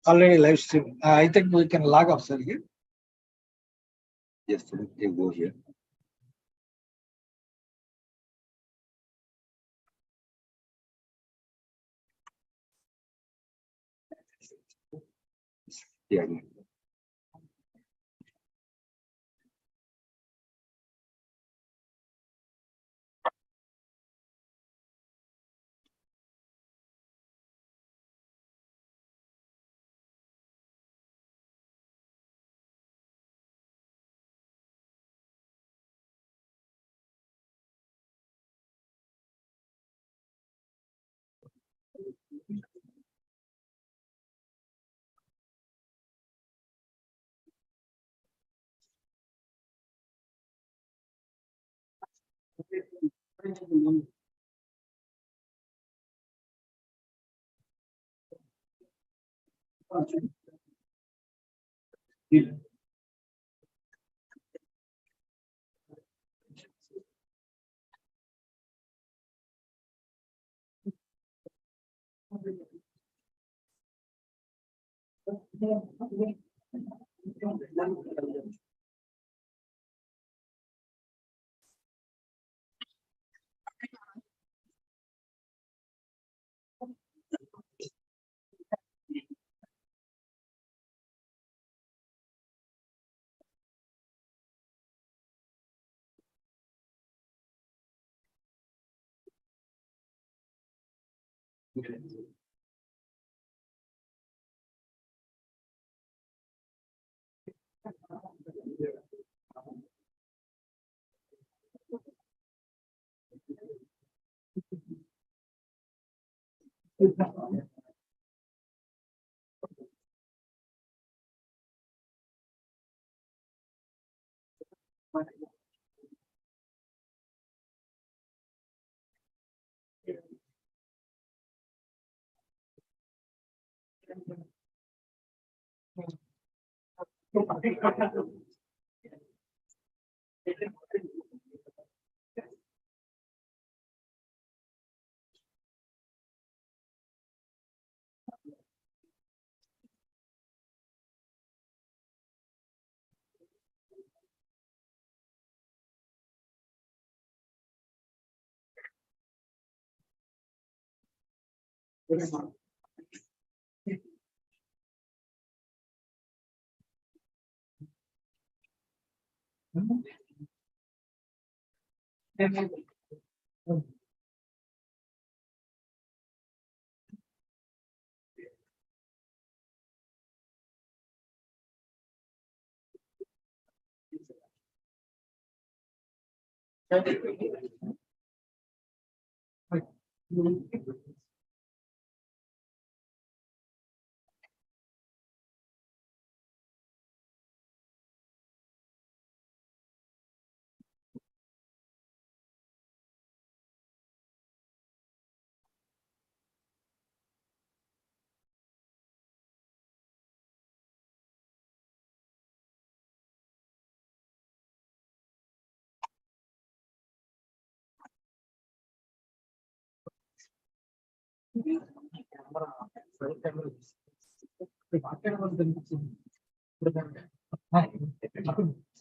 Already live stream. I think we can log off, sir. Here. Yes, you go here. Yeah.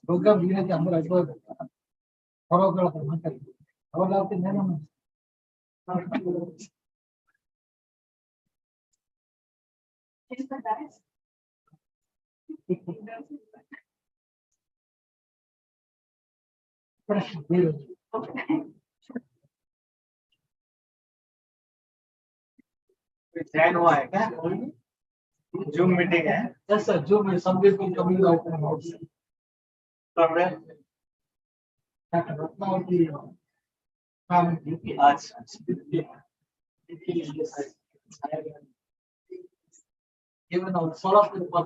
Program ini ambil aja. Kalau makan, kalau laut ini mana? चैन हुआ है क्या? Zoom meeting है? Yes, sir. Zoom is some people coming out from outside. कब है? Ratnavathi, आज even our solar people.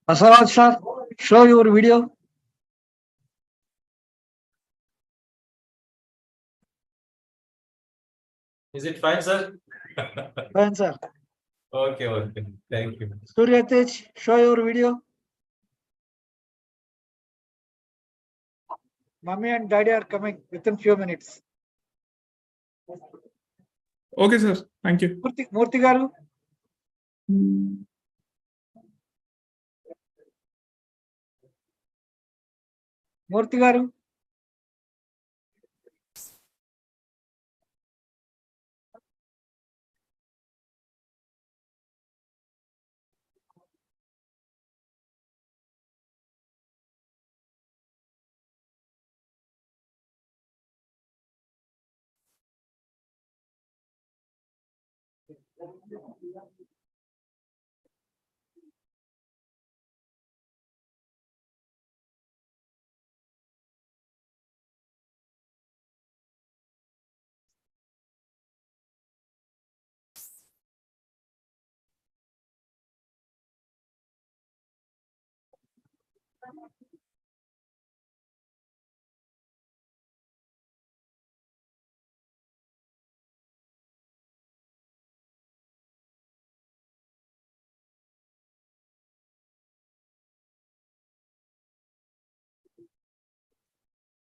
Asaraj sir, show your video. Is it fine, sir? Fine, sir. Okay, okay. Thank you. Surya Tej, show your video. Mummy and daddy are coming within few minutes. Okay, sir. Thank you. Murthy garu. Murthy garu.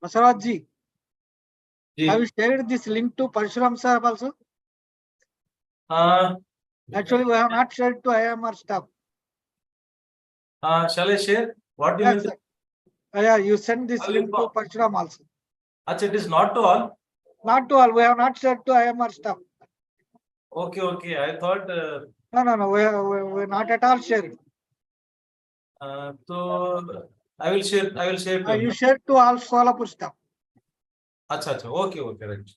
Asaraj ji, Ji. have you shared this link to Parshuram sir also? Actually, we have not shared to IMR staff. Shall I share? What do you Yes, mean? sir. Yeah, you send this I'll link to inform. Parshuram also. Achha, it is not to all. Not to all. We have not shared to IMR staff. Okay, okay. I thought. No. We not at all shared. So I will share. I will share. To You shared to all Solapur staff. Achha, achha. Okay, okay, right.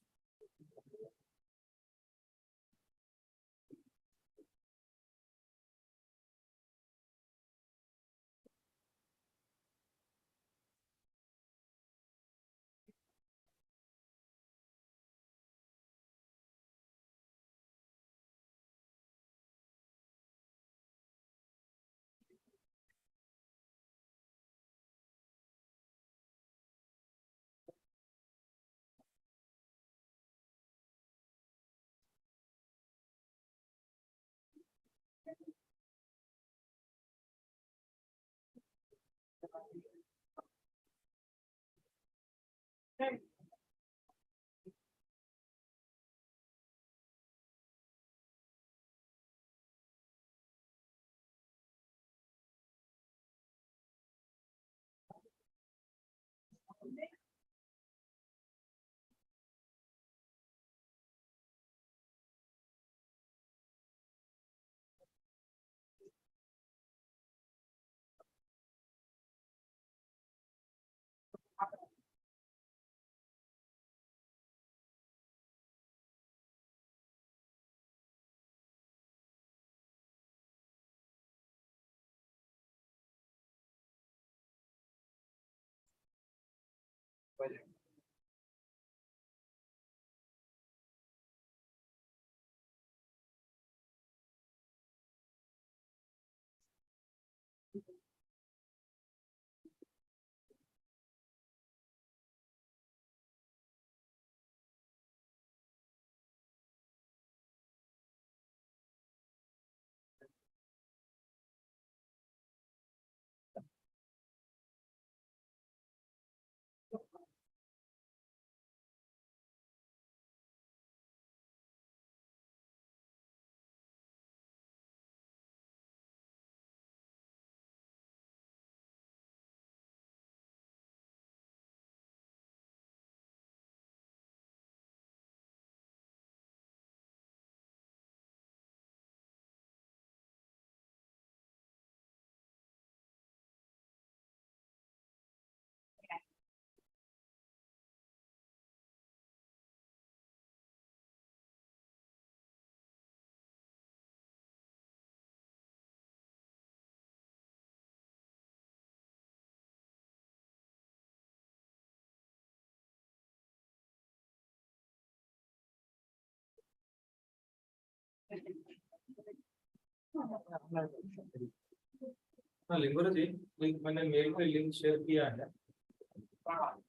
हाँ, लिंगोरा जी, link मैंने mail पे link share किया है,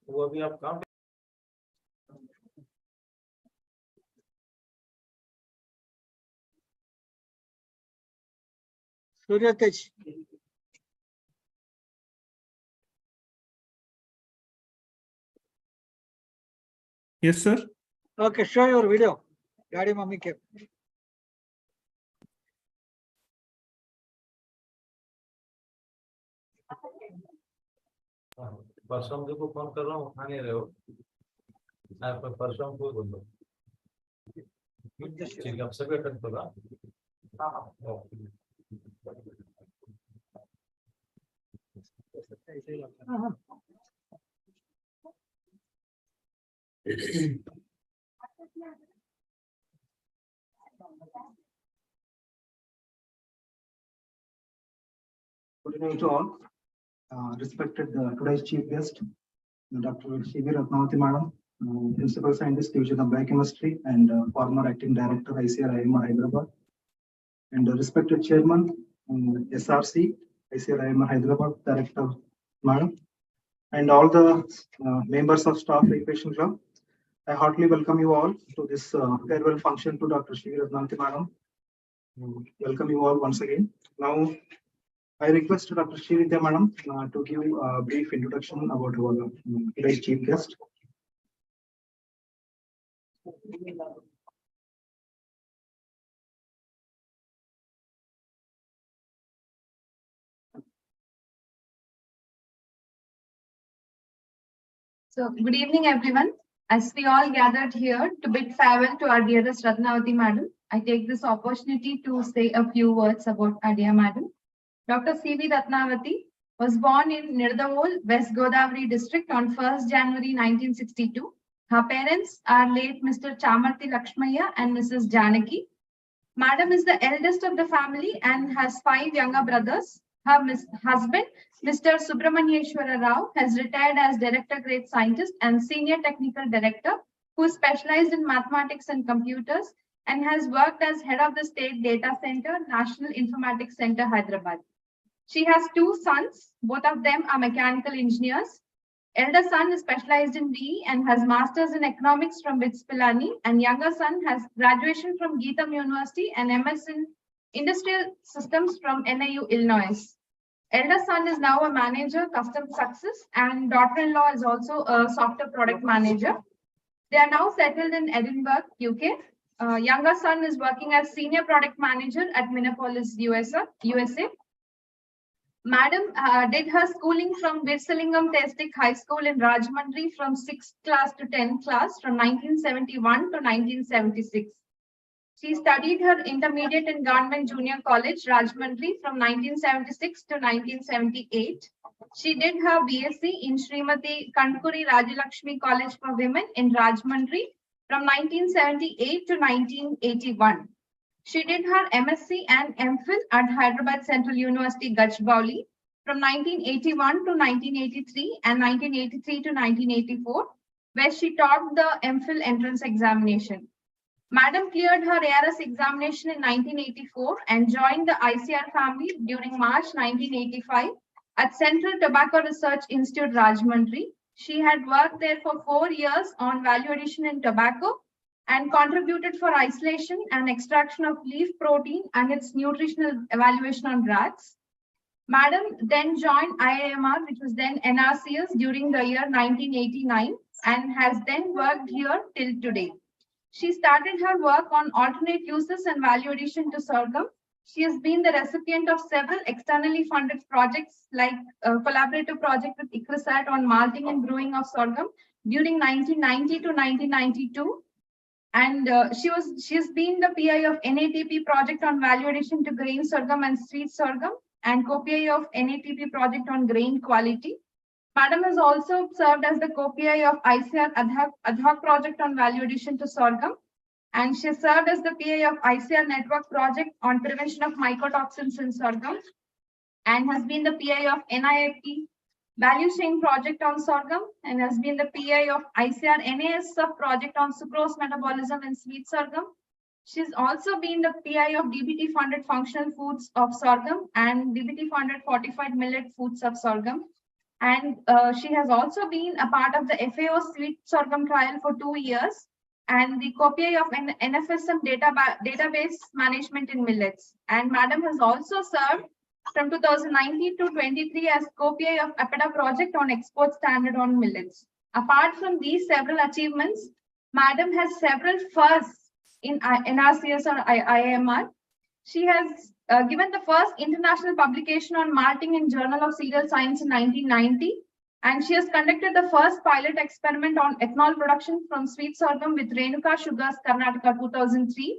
वो अभी आप काम Surya Tej. Yes, sir. Okay, show your video. Daddy, mommy came. परसों को फोन कर रहा हूँ, उठा नहीं रहे हो, आप परसों को बोल दो, ठीक है, आप सभी अटेंड करो, Good evening to all. Respected today's chief guest, Dr. Ratnavathi Madam, Principal Scientist, Division of Biochemistry and former Acting Director, ICR IMR Hyderabad, and respected Chairman, SRC, ICR IMR Hyderabad, Director Madam, and all the members of staff Equation Club. I heartily welcome you all to this farewell function to Dr. Ratnavathi Madam. Welcome you all once again. Now, I request Dr. Srividya Madam to give a brief introduction about our today's chief guest. So, good evening, everyone. As we all gathered here to bid farewell to our dearest Ratnavathi Madam, I take this opportunity to say a few words about our dear Madam. Dr. C.V. Ratnavathi was born in Nirdavol, West Godavari district on 1st January 1962. Her parents are late Mr. Chamarthi Lakshmaya and Mrs. Janaki. Madam is the eldest of the family and has 5 younger brothers. Her husband, Mr. Subramanyeshwara Rao, has retired as Director Grade Scientist and Senior Technical Director, who specialized in mathematics and computers and has worked as Head of the State Data Center, National Informatics Center, Hyderabad. She has 2 sons. Both of them are mechanical engineers. Elder son is specialized in BE and has Masters in Economics from BITS Pilani, and younger son has graduation from Geetham University and MS in Industrial Systems from NIU, Illinois. Elder son is now a manager, Custom Success, and daughter-in-law is also a software product manager. They are now settled in Edinburgh, UK. Younger son is working as Senior Product Manager at Minneapolis, USA. Madam did her schooling from Virsalingam Testic High School in Rajahmundry from 6th class to 10th class from 1971 to 1976. She studied her intermediate in Government Junior College, Rajahmundry from 1976 to 1978. She did her BSc in Srimati Kankuri Rajalakshmi College for Women in Rajahmundry from 1978 to 1981. She did her MSc and MPhil at Hyderabad Central University, Gachbauli from 1981 to 1983 and 1983 to 1984, where she taught the MPhil entrance examination. Madam cleared her ARS examination in 1984 and joined the ICR family during March 1985 at Central Tobacco Research Institute, Rajahmundry. She had worked there for 4 years on value addition in tobacco and contributed for isolation and extraction of leaf protein and its nutritional evaluation on rats. Madam then joined IIMR, which was then NRCS, during the year 1989 and has then worked here till today. She started her work on alternate uses and value addition to sorghum. She has been the recipient of several externally funded projects like a collaborative project with ICRISAT on malting and brewing of sorghum during 1990 to 1992. And she has been the PI of NATP project on value addition to grain sorghum and sweet sorghum and co-PI of NATP project on grain quality. Madam has also served as the co-PI of ICR ad hoc project on value addition to sorghum, and she served as the PI of ICR network project on prevention of mycotoxins in sorghum, and has been the PI of NIFT value chain project on sorghum, and has been the PI of ICR NAS project on sucrose metabolism in sweet sorghum. She's also been the PI of DBT funded functional foods of sorghum and DBT funded fortified millet foods of sorghum. And she has also been a part of the FAO sweet sorghum trial for 2 years and the co-PI of NFSM database management in millets. And Madam has also served from 2019 to 23 as co-PI of APEDA project on export standard on millets. Apart from these several achievements, Madam has several firsts in NRCS or IIMR. She has given the first international publication on malting in Journal of Cereal Science in 1990, and she has conducted the first pilot experiment on ethanol production from sweet sorghum with Renuka Sugars, Karnataka 2003,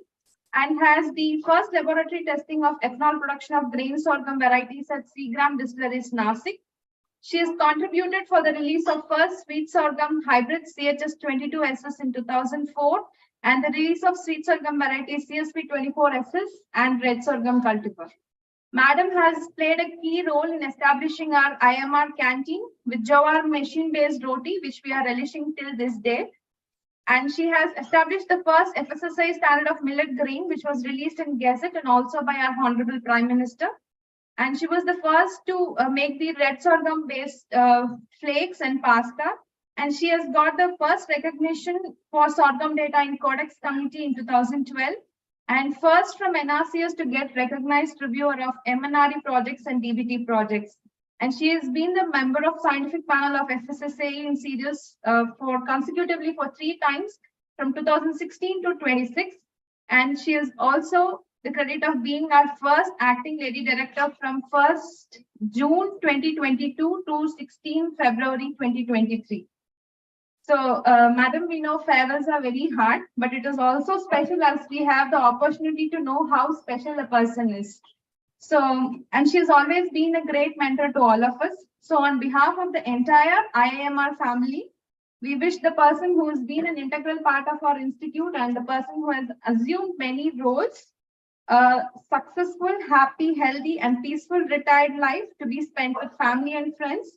and has the first laboratory testing of ethanol production of grain sorghum varieties at Seagram Distilleries, Nasik. She has contributed for the release of first sweet sorghum hybrid CHS22SS in 2004 and the release of sweet sorghum varieties CSP24SS and red sorghum cultivar. Madam has played a key role in establishing our IMR canteen with Jawar machine-based roti, which we are relishing till this day. And she has established the first FSSAI standard of millet grain, which was released in Gazette and also by our Honorable Prime Minister. And she was the first to make the red sorghum-based flakes and pasta. And she has got the first recognition for sorghum data in Codex Committee in 2012. And first from NRCS to get recognized reviewer of MNRE projects and DBT projects. And she has been the member of scientific panel of FSSAI in series for consecutively for 3 times from 2016 to 26. And she is also the credit of being our first acting lady director from 1st June 2022 to 16 February 2023. So, Madam, we know farewells are very hard, but it is also special as we have the opportunity to know how special a person is. So, and she's always been a great mentor to all of us. So, on behalf of the entire IIMR family, we wish the person who has been an integral part of our institute and the person who has assumed many roles, a successful, happy, healthy, and peaceful retired life to be spent with family and friends.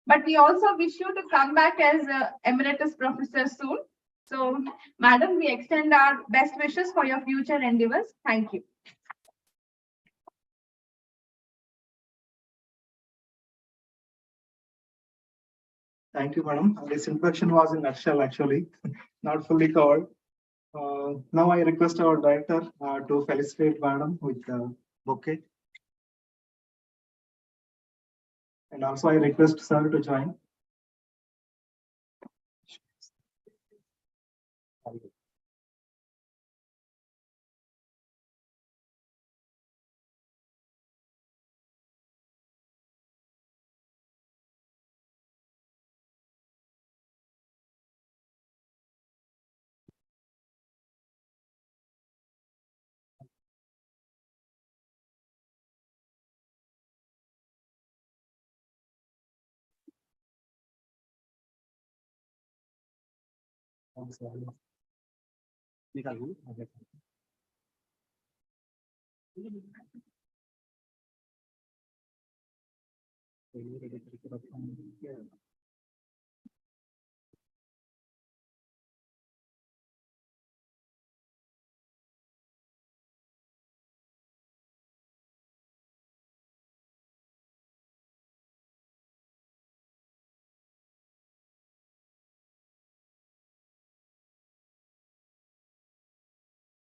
But we also wish you to come back as emeritus professor soon. So, Madam, we extend our best wishes for your future endeavors. Thank you. Thank you, madam. This introduction was in nutshell, actually, not fully covered. Now I request our director to felicitate madam with the bouquet. And also I request sir to join.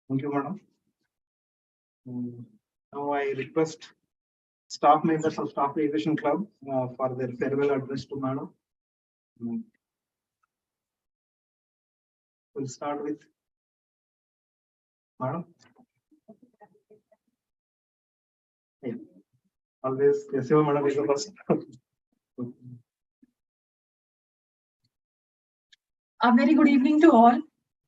Thank you, madam. Now I request staff members of Staff Aviation Club for their farewell address to madam. We'll start with madam. Yeah. Always, yes, madam is the first. A very good evening to all.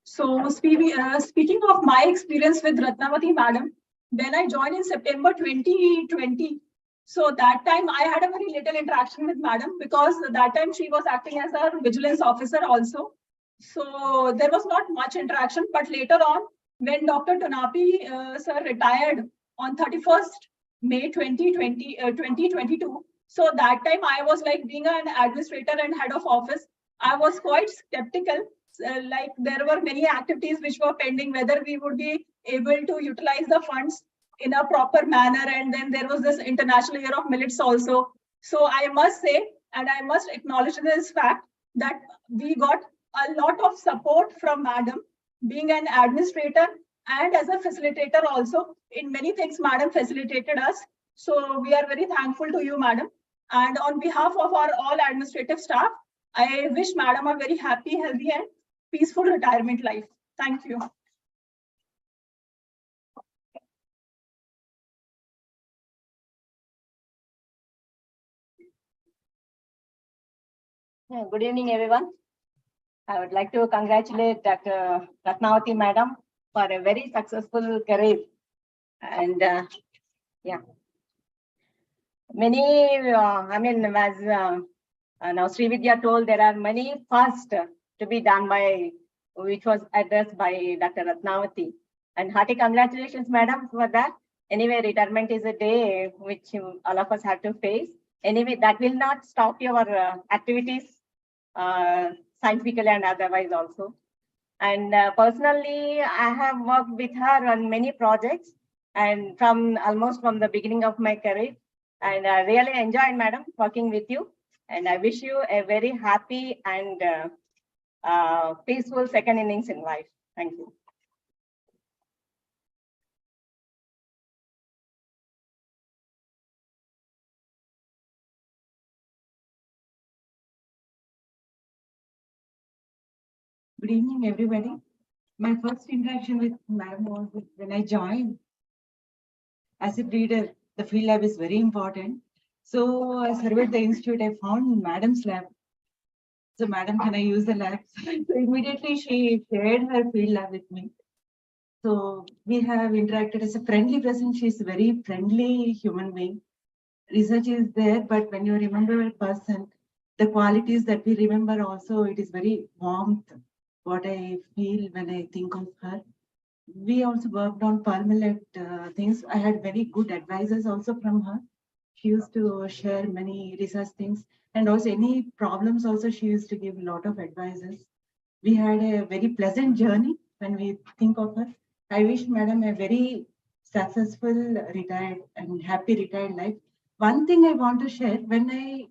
So speaking of my experience with Ratnavathi madam, when I joined in September 2020, so that time I had a very little interaction with madam because that time she was acting as a vigilance officer also. So there was not much interaction, but later on, when Dr. Tonapi sir retired on 31st May 2022, so that time I was like being an administrator and head of office, I was quite skeptical. Like there were many activities which were pending, whether we would be able to utilize the funds in a proper manner. And then there was this International Year of Millets also. So I must say, and I must acknowledge this fact that we got a lot of support from madam, being an administrator and as a facilitator also. In many things, madam facilitated us. So we are very thankful to you, madam. And on behalf of our all administrative staff, I wish madam a very happy, healthy and peaceful retirement life. Thank you. Good evening, everyone. I would like to congratulate Dr. Ratnavathi madam for a very successful career. And yeah, many, I mean, as now Srividya told, there are many firsts to be done by, which was addressed by Dr. Ratnavathi. And hearty congratulations, madam, for that. Anyway, retirement is a day which all of us have to face. Anyway, that will not stop your activities, scientifically and otherwise also. And personally, I have worked with her on many projects and from almost from the beginning of my career. And I really enjoyed, madam, working with you. And I wish you a very happy and peaceful second innings in life. Thank you. Good evening, everybody. My first interaction with madam was when I joined. As a reader, the field lab is very important. So I surveyed the institute. I found madam's lab. So madam, can I use the lab? So immediately she shared her field lab with me. So we have interacted as a friendly person. She's a very friendly human being. Research is there, but when you remember a person, the qualities that we remember also, it is very warmth, what I feel when I think of her. We also worked on pearl millet things. I had very good advisors also from her. She used to share many research things, and also any problems also she used to give a lot of advices. We had a very pleasant journey when we think of her. I wish madam a very successful retired and happy retired life. One thing I want to share, when I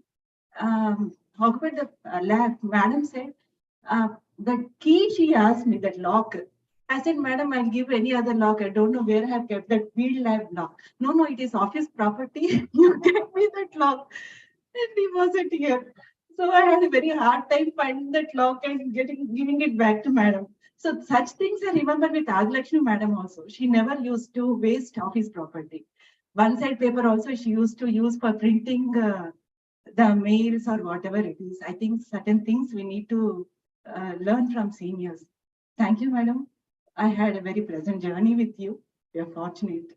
talk about the lab, madam said, the key she asked me, that lock. I said, madam, I'll give any other lock. I don't know where I have kept that field lab lock. No, it is office property. You gave me that lock. And he wasn't here. So I had a very hard time finding that lock and giving it back to madam. So such things I remember with Aglakshmi madam also. She never used to waste office property. One side paper also she used to use for printing the mails or whatever it is. I think certain things we need to learn from seniors. Thank you, madam. I had a very pleasant journey with you. We are fortunate.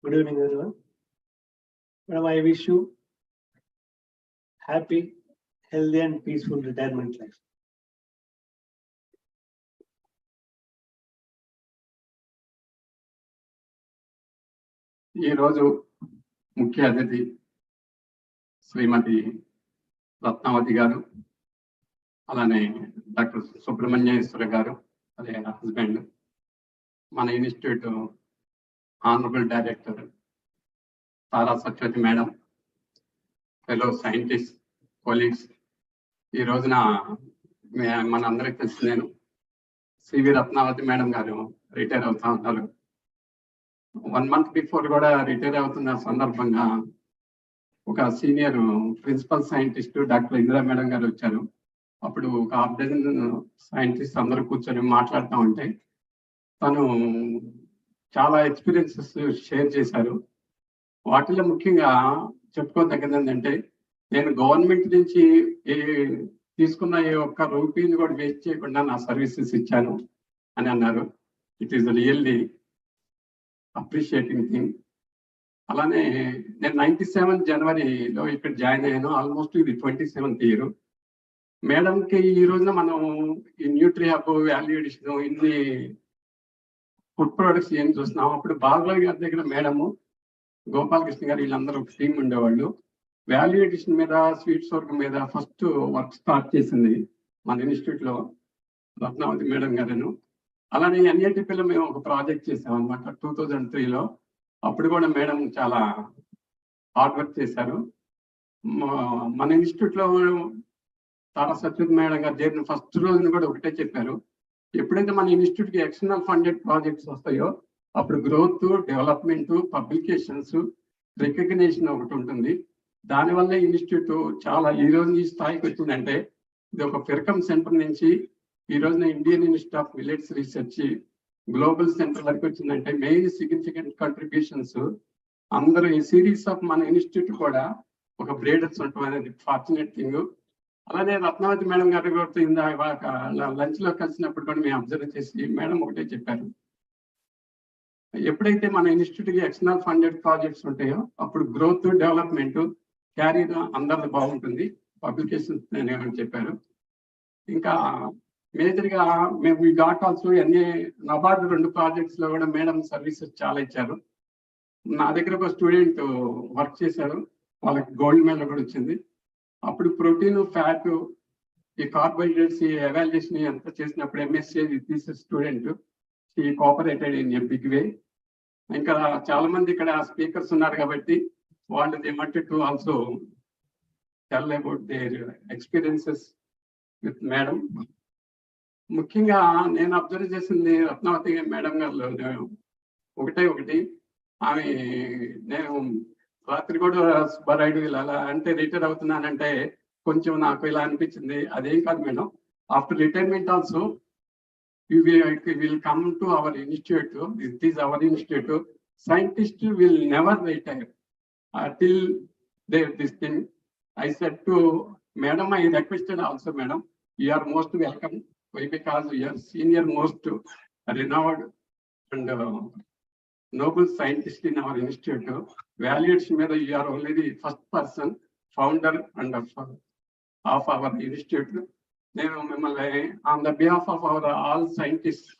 Good evening, everyone. Madam, I wish you happy, healthy, and peaceful retirement life. ఈ రోజు ముఖ్య అతిథి శ్రీమతి రత్నావతి గారు, అలానే doctor Subrahmanyeswara గారు, అదే husband, మన institute honourable director Tara Satyavathi madam, fellow scientist colleagues, ఈ రోజున మనందరికీ తెలిసి నేను సివి రత్నావతి మేడం గారు రిటైర్ అవుతా ఉన్నారు. 1 month బిఫోర్ కూడా రిటైర్ అవుతున్న సందర్భంగా ఒక senior principal scientist doctor Indira madam గారు వచ్చారు. అప్పుడు ఒక 6 సైంటిస్ట్ అందరూ కూర్చొని మాట్లాడుతూ ఉంటే తను చాలా ఎక్స్పీరియన్సెస్ షేర్ చేశారు. వాటిలో ముఖ్యంగా చెప్పుకోదగ్గది ఏంటంటే, నేను గవర్నమెంట్ నుంచి తీసుకున్న ఏ ఒక్క రూపీని కూడా వేస్ట్ చేయకుండా నా సర్వీసెస్ ఇచ్చాను అని అన్నారు. It is really appreciating thing. అలానే నేను 97 జనవరిలో ఇక్కడ జాయిన్ అయ్యాను. ఆల్మోస్ట్ ఇది 27th ఇయర్. మేడంకి ఈ రోజున మనం ఈ న్యూట్రీ హబ్, వాల్యూ ఎడిషన్, ఇన్ని ఫుడ్ ప్రొడక్ట్స్ ఏం చూస్తున్నాం. అప్పుడు బాలరావు గారి దగ్గర మేడము, గోపాలకృష్ణ గారు, వీళ్ళందరూ ఒక టీం ఉండేవాళ్ళు. వాల్యూ ఎడిషన్ మీద, స్వీట్స్ వర్క్ మీద ఫస్ట్ వర్క్ స్టార్ట్ చేసింది మన ఇన్స్టిట్యూట్ లో రత్నావతి మేడం గారు. అలానే ఎన్ఐటిపిలో మేము ఒక ప్రాజెక్ట్ చేసాం అనమాట 2003లో. అప్పుడు కూడా మేడం చాలా హార్డ్ వర్క్ చేశారు. మన ఇన్స్టిట్యూట్ లో తారా సత్యవతి మేడం గారు చేరిన ఫస్ట్ రోజున కూడా ఒకటే చెప్పారు, ఎప్పుడైతే మన ఇన్స్టిట్యూట్ కి ఎక్స్టర్నల్ ఫండెడ్ ప్రాజెక్ట్స్ వస్తాయో అప్పుడు గ్రోత్, డెవలప్మెంట్, పబ్లికేషన్స్, రికగ్నిషన్ ఒకటి ఉంటుంది. దానివల్ల ఇన్స్టిట్యూట్ చాలా ఈ రోజు ఈ స్థాయికి వచ్చిందంటే, ఇది ఒక ఫిర్కమ్ సెంటర్ నుంచి ఈ రోజున Indian institute of millets research global centre వరకు వచ్చిందంటే మెయిన్ సిగ్నిఫికెంట్ కంట్రిబ్యూషన్స్ అందరూ ఈ సిరీస్ ఆఫ్ మన ఇన్స్టిట్యూట్ కూడా ఒక బ్రేడర్స్ ఉండటం అనేది ఫార్చునేట్ థింగ్. అలానే రత్నావతి మేడం గారి కూడా లంచ్ లో కలిసినప్పుడు కూడా మేము అబ్జర్వ్ చేసి మేడం ఒకటే చెప్పారు, ఎప్పుడైతే మన ఇన్స్టిట్యూట్ కి ఎక్స్టర్నల్ ఫండెడ్ ప్రాజెక్ట్స్ ఉంటాయో అప్పుడు గ్రోత్, డెవలప్మెంట్, క్యారీర్ అందరిది బాగుంటుంది, పబ్లికేషన్స్ అని చెప్పారు. ఇంకా మేజర్ గా మేము ఈ ఘాట్ ఆల్సో నబార్డు 2 ప్రాజెక్ట్స్ లో కూడా మేడం సర్వీసెస్ చాలా ఇచ్చారు. నా దగ్గర ఒక స్టూడెంట్ వర్క్ చేశారు, వాళ్ళకి గోల్డ్ మెడల్ కూడా వచ్చింది. అప్పుడు ప్రోటీన్, ఫ్యాట్, ఈ కార్బోహైడ్రేట్స్ ఎవాల్యుయేషన్ అంతా చేసినప్పుడు ఎంఎస్సీ తీసే స్టూడెంట్ ఈ cooperated in a big way. ఇంకా చాలా మంది ఇక్కడ స్పీకర్స్ ఉన్నారు కాబట్టి వాళ్ళు they wanted to also tell about their experiences with madam. ముఖ్యంగా నేను అబ్జర్వ్ చేసింది రత్నావతి మేడం గారు ఒకటి, ఆమె నేను రాత్రి కూడా సుబ్బారాయుడు ఇలా అంటే రిటైర్ అవుతున్నానంటే కొంచెం నాకు ఇలా అనిపించింది. అదేం కాదు madam, after retirement also will come to our institute. It is our institute. Scientists will never retire till this thing. I said to Madam, I requested also, Madam, you are most welcome. Why? Because you are senior most renowned and noble scientist in our institute. Valued Shimera, you are only the first person, founder and of our institute. On the behalf of our all scientists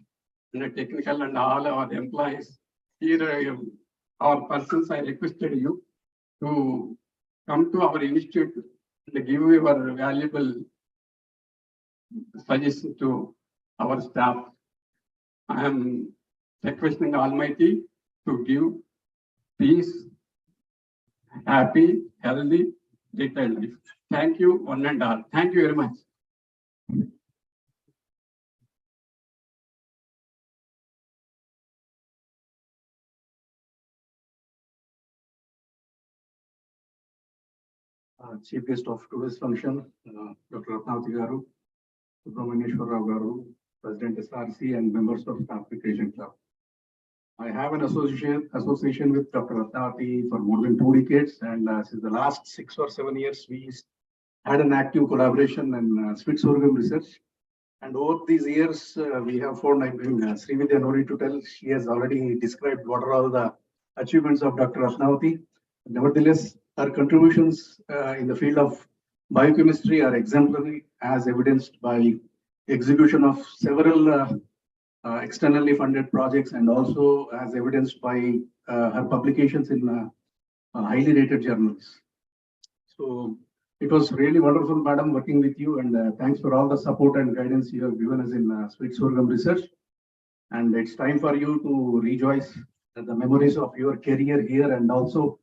and technical and all our employees, here our persons, I requested you to come to our institute and give your valuable suggestion to our staff. I am requesting Almighty to give peace, happy, healthy, retired life. Thank you, one and all. Thank you very much. Chief guest of today's function, Dr. Ratnavathi Garu, Subramanyeshwar Rao Garu, President SRC and members of Staff Recreation Club. I have an association with Dr. Ratnavathi for more than 2 decades, and since the last 6 or 7 years, we had an active collaboration in sweet sorghum research. And over these years, we have found, Srividya, no need to tell, she has already described what are all the achievements of Dr. Ratnavathi. Nevertheless, her contributions in the field of biochemistry are exemplary, as evidenced by execution of several externally funded projects, and also as evidenced by her publications in highly rated journals. So it was really wonderful, Madam, working with you, and thanks for all the support and guidance you have given us in sweet sorghum research. And it's time for you to rejoice at the memories of your career here, and also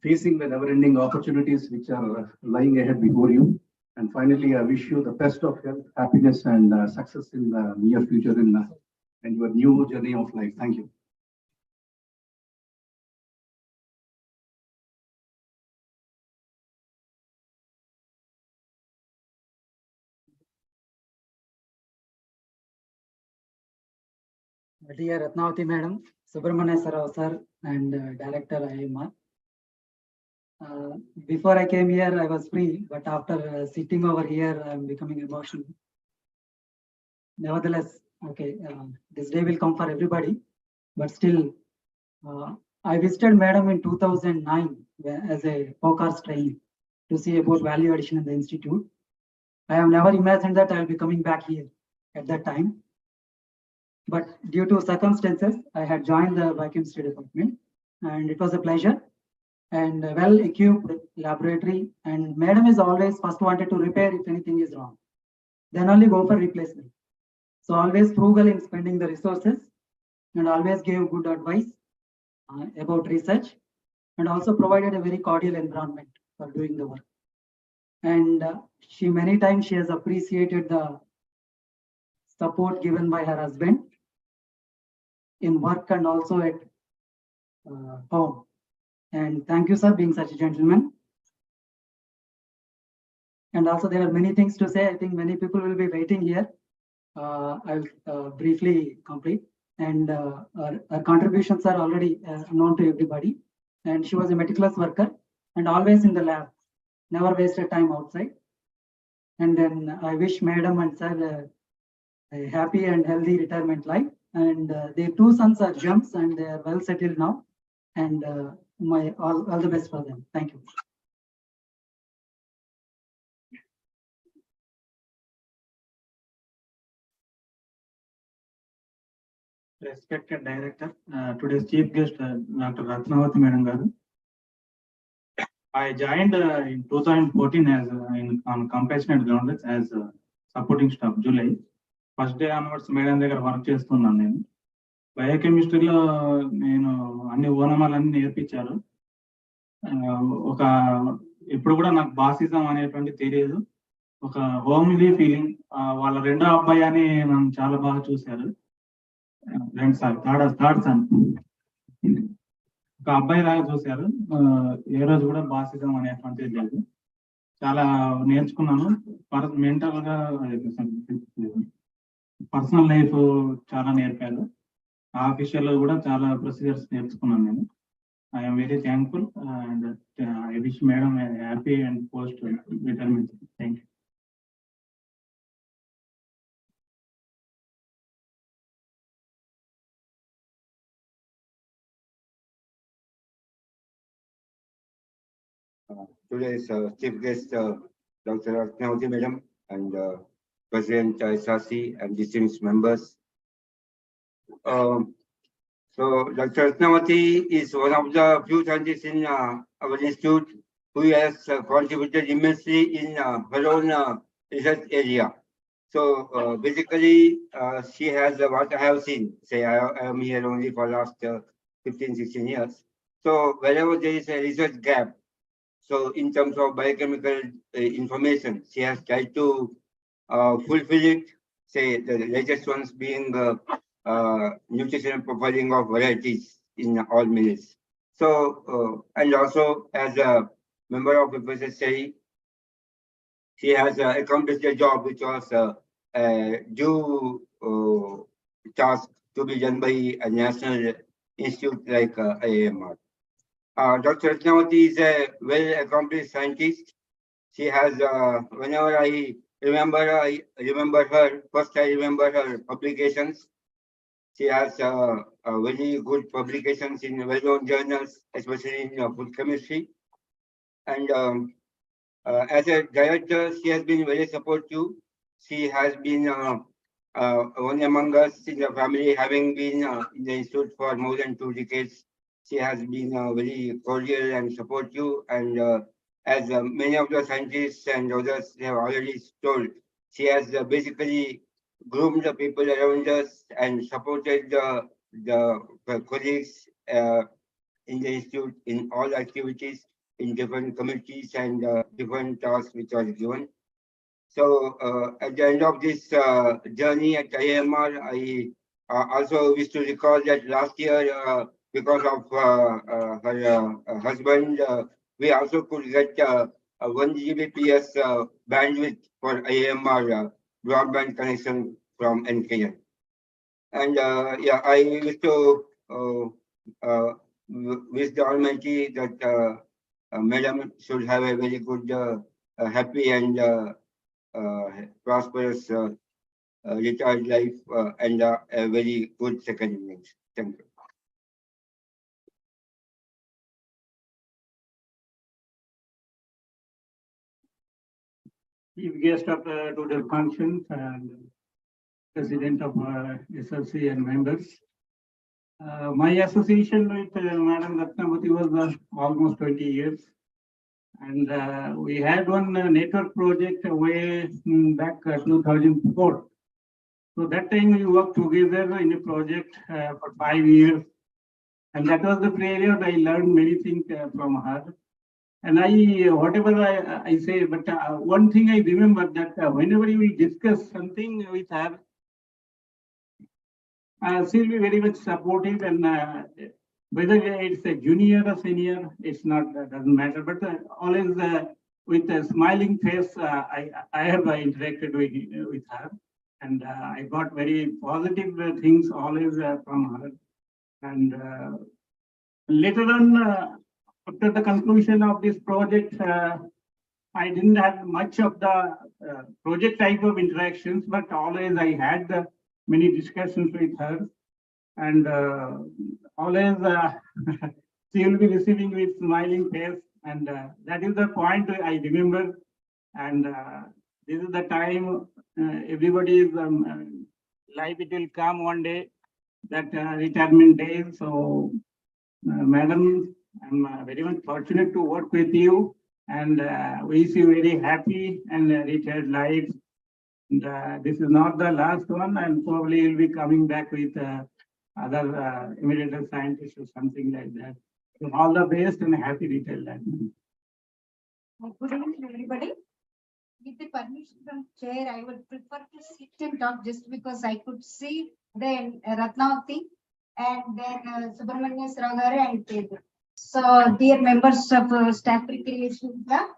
facing the never-ending opportunities which are lying ahead before you. And finally, I wish you the best of health, happiness, and success in the near future in your new journey of life. Thank you. Dear Ratnavathi Madam, Subramanyeshwar Rao sir, and Director IMR. Before I came here, I was free, but after sitting over here, I am becoming emotional. Nevertheless, okay, this day will come for everybody, but still, I visited Madam in 2009 as a POCARS trainee to see about value addition in the institute. I have never imagined that I will be coming back here at that time. But due to circumstances, I had joined the biochemistry department, and it was a pleasure. And a well-equipped laboratory, and Madam is always first wanted to repair if anything is wrong, then only go for replacement. So always frugal in spending the resources, and always gave good advice about research, and also provided a very cordial environment for doing the work. And she many times she has appreciated the support given by her husband in work and also at home. And thank you, sir, being such a gentleman. And also there are many things to say. I think many people will be waiting here. I'll briefly complete. And her contributions are already known to everybody. And she was a meticulous worker and always in the lab, never wasted time outside. And then I wish Madam and sir a happy and healthy retirement life. And their 2 sons are gems, and they are well settled now. And all the best for them. Thank you. Respected Director, today's Chief Guest, Dr. Ratnavathi Madam Garu. I joined in 2014 as on compassionate grounds as supporting staff, July. First day onwards, Madam దగ్గర work చేస్తున్నాను నేను. బయోకెమిస్ట్రీలో నేను అన్ని ఓనమాలన్నీ నేర్పించారు. ఇప్పుడు కూడా నాకు బాసిజం అనేటువంటి తెలియదు. ఒక హోమ్లీ ఫీలింగ్. వాళ్ళ రెండో అబ్బాయి అని నన్ను చాలా బాగా చూశారు. థర్డ్ సన్ ఒక అబ్బాయి లాగా చూశారు. ఏ రోజు కూడా బాసిజం అనేటువంటిది లేదు. చాలా నేర్చుకున్నాను. మెంటల్ గా పర్సనల్ లైఫ్ చాలా నేర్పారు. ఆఫీషియల్ లో కూడా చాలా ప్రొసీజర్స్ నేర్చుకున్నాను నేను. I'm very thankful and I wish madam happy and post retirement. Thank you. Today's chief guest, Dr. Ratnavathi Madam, and President SRC and distinguished members. So Dr. Ratnavathi is one of the few scientists in our institute who has contributed immensely in her own research area. So basically, she has what I have seen. Say I am here only for last 15-16 years. So wherever there is a research gap, so in terms of biochemical information, she has tried to fulfill it. Say the latest ones being nutritional profiling of varieties in all millets. So and also as a member of the FSSAI, she has accomplished a job which was a due task to be done by a national institute like IAMR. Dr. Ratnavathi is a well-accomplished scientist. She has, whenever I remember her, first I remember her publications. She has very good publications in well-known journals, especially in food chemistry. And as a director, she has been very supportive. She has been one among us in the family, having been in the institute for more than 2 decades. She has been very cordial and supportive, and as many of the scientists and others have already told, she has basically groomed the people around us and supported the colleagues in the institute in all activities, in different committees and different tasks which are given. So at the end of this journey at IMR, I also wish to recall that last year, because of her husband, we also could get 1 Gbps bandwidth for IMR broadband connection from NKN. And yeah, I wish to wish the Almighty that Madam should have a very good, happy and prosperous retired life and a very good second innings. Thank you. Chief guest of today's function and president of SLC and members. My association with Madam Ratnavathi was almost 20 years. And we had one network project way back 2004. So that time we worked together in a project for 5 years. And that was the period I learned many things from her. And whatever I say, but one thing I remember that whenever you will discuss something with her, she'll be very much supportive, and whether it's a junior or senior, it's not, doesn't matter, but always with a smiling face, I have interacted with her, and I got very positive things always from her. And later on, after the conclusion of this project, I didn't have much of the project type of interactions, but always I had many discussions with her, and always she will be receiving with smiling face, and that is the point I remember. And this is the time everybody's life, it will come one day, that retirement day. So Madam, I'm very much fortunate to work with you, and wish you very happy and retired life. And this is not the last one, and probably you'll be coming back with other emeritus scientists or something like that. So all the best and happy retired life. Good evening, everybody. With the permission from chair, I would prefer to sit and talk just because I could see then Ratnavathi and then Subramanya Saragare and Teju. So, dear members of staff recreation club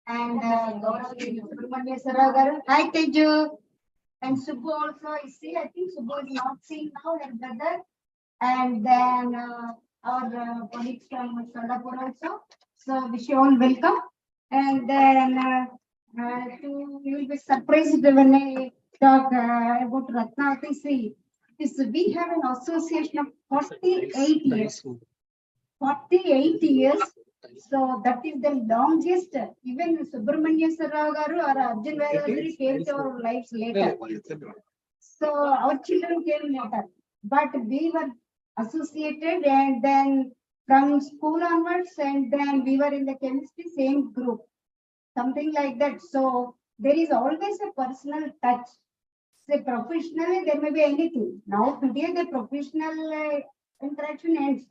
and Subramanya Saragare, hi Teju. And Subbu also, I see, I think Subbu is not seen now, her brother. And then our colleagues from Sandapur also. So wish you all welcome. And then you will be surprised when I talk about Ratnavathi. See, we have an association of 48 years. 48 years. So that is the longest. Even Subramanya Sarao garu or Arjun Vaidyanathan came to our lives later. So our children came later. But we were associated, and then from school onwards, and then we were in the chemistry same group. Something like that. So there is always a personal touch. Say professionally, there may be anything. Now today the professional interaction ends.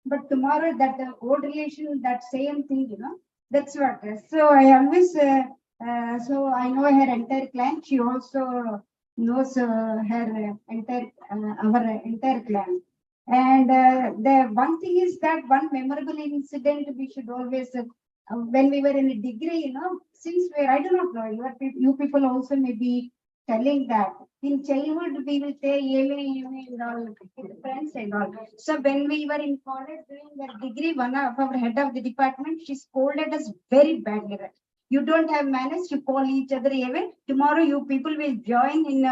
But tomorrow that old relation, that same thing, you know, that's what. So I always, so I know her entire clan. She also knows her entire, our entire clan. And the one thing is that one memorable incident we should always, when we were in a degree, you know, since we, I do not know, you people also may be telling that in childhood we will say and all friends and all. So when we were in college doing the degree, one of our head of the department, she scolded us very badly. You don't have manners, you call each other away. Tomorrow you people will join in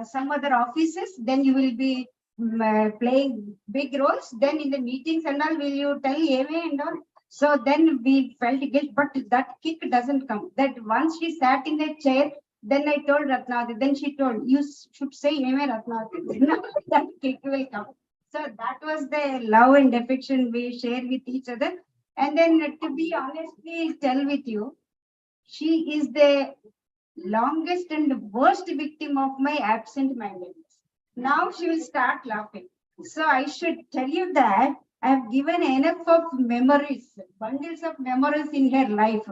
some other offices, then you will be playing big roles. Then in the meetings and all, will you tell away and all? So then we felt guilt, but that kick doesn't come. That once she sat in the chair, then I told Ratnavathi, then she told, you should say Eme Ratnavathi. That kick will come. So that was the love and affection we share with each other. And then to be honestly tell with you, she is the longest and worst victim of my absent-mindedness. Now she will start laughing. So I should tell you that I have given enough of memories, bundles of memories in her life.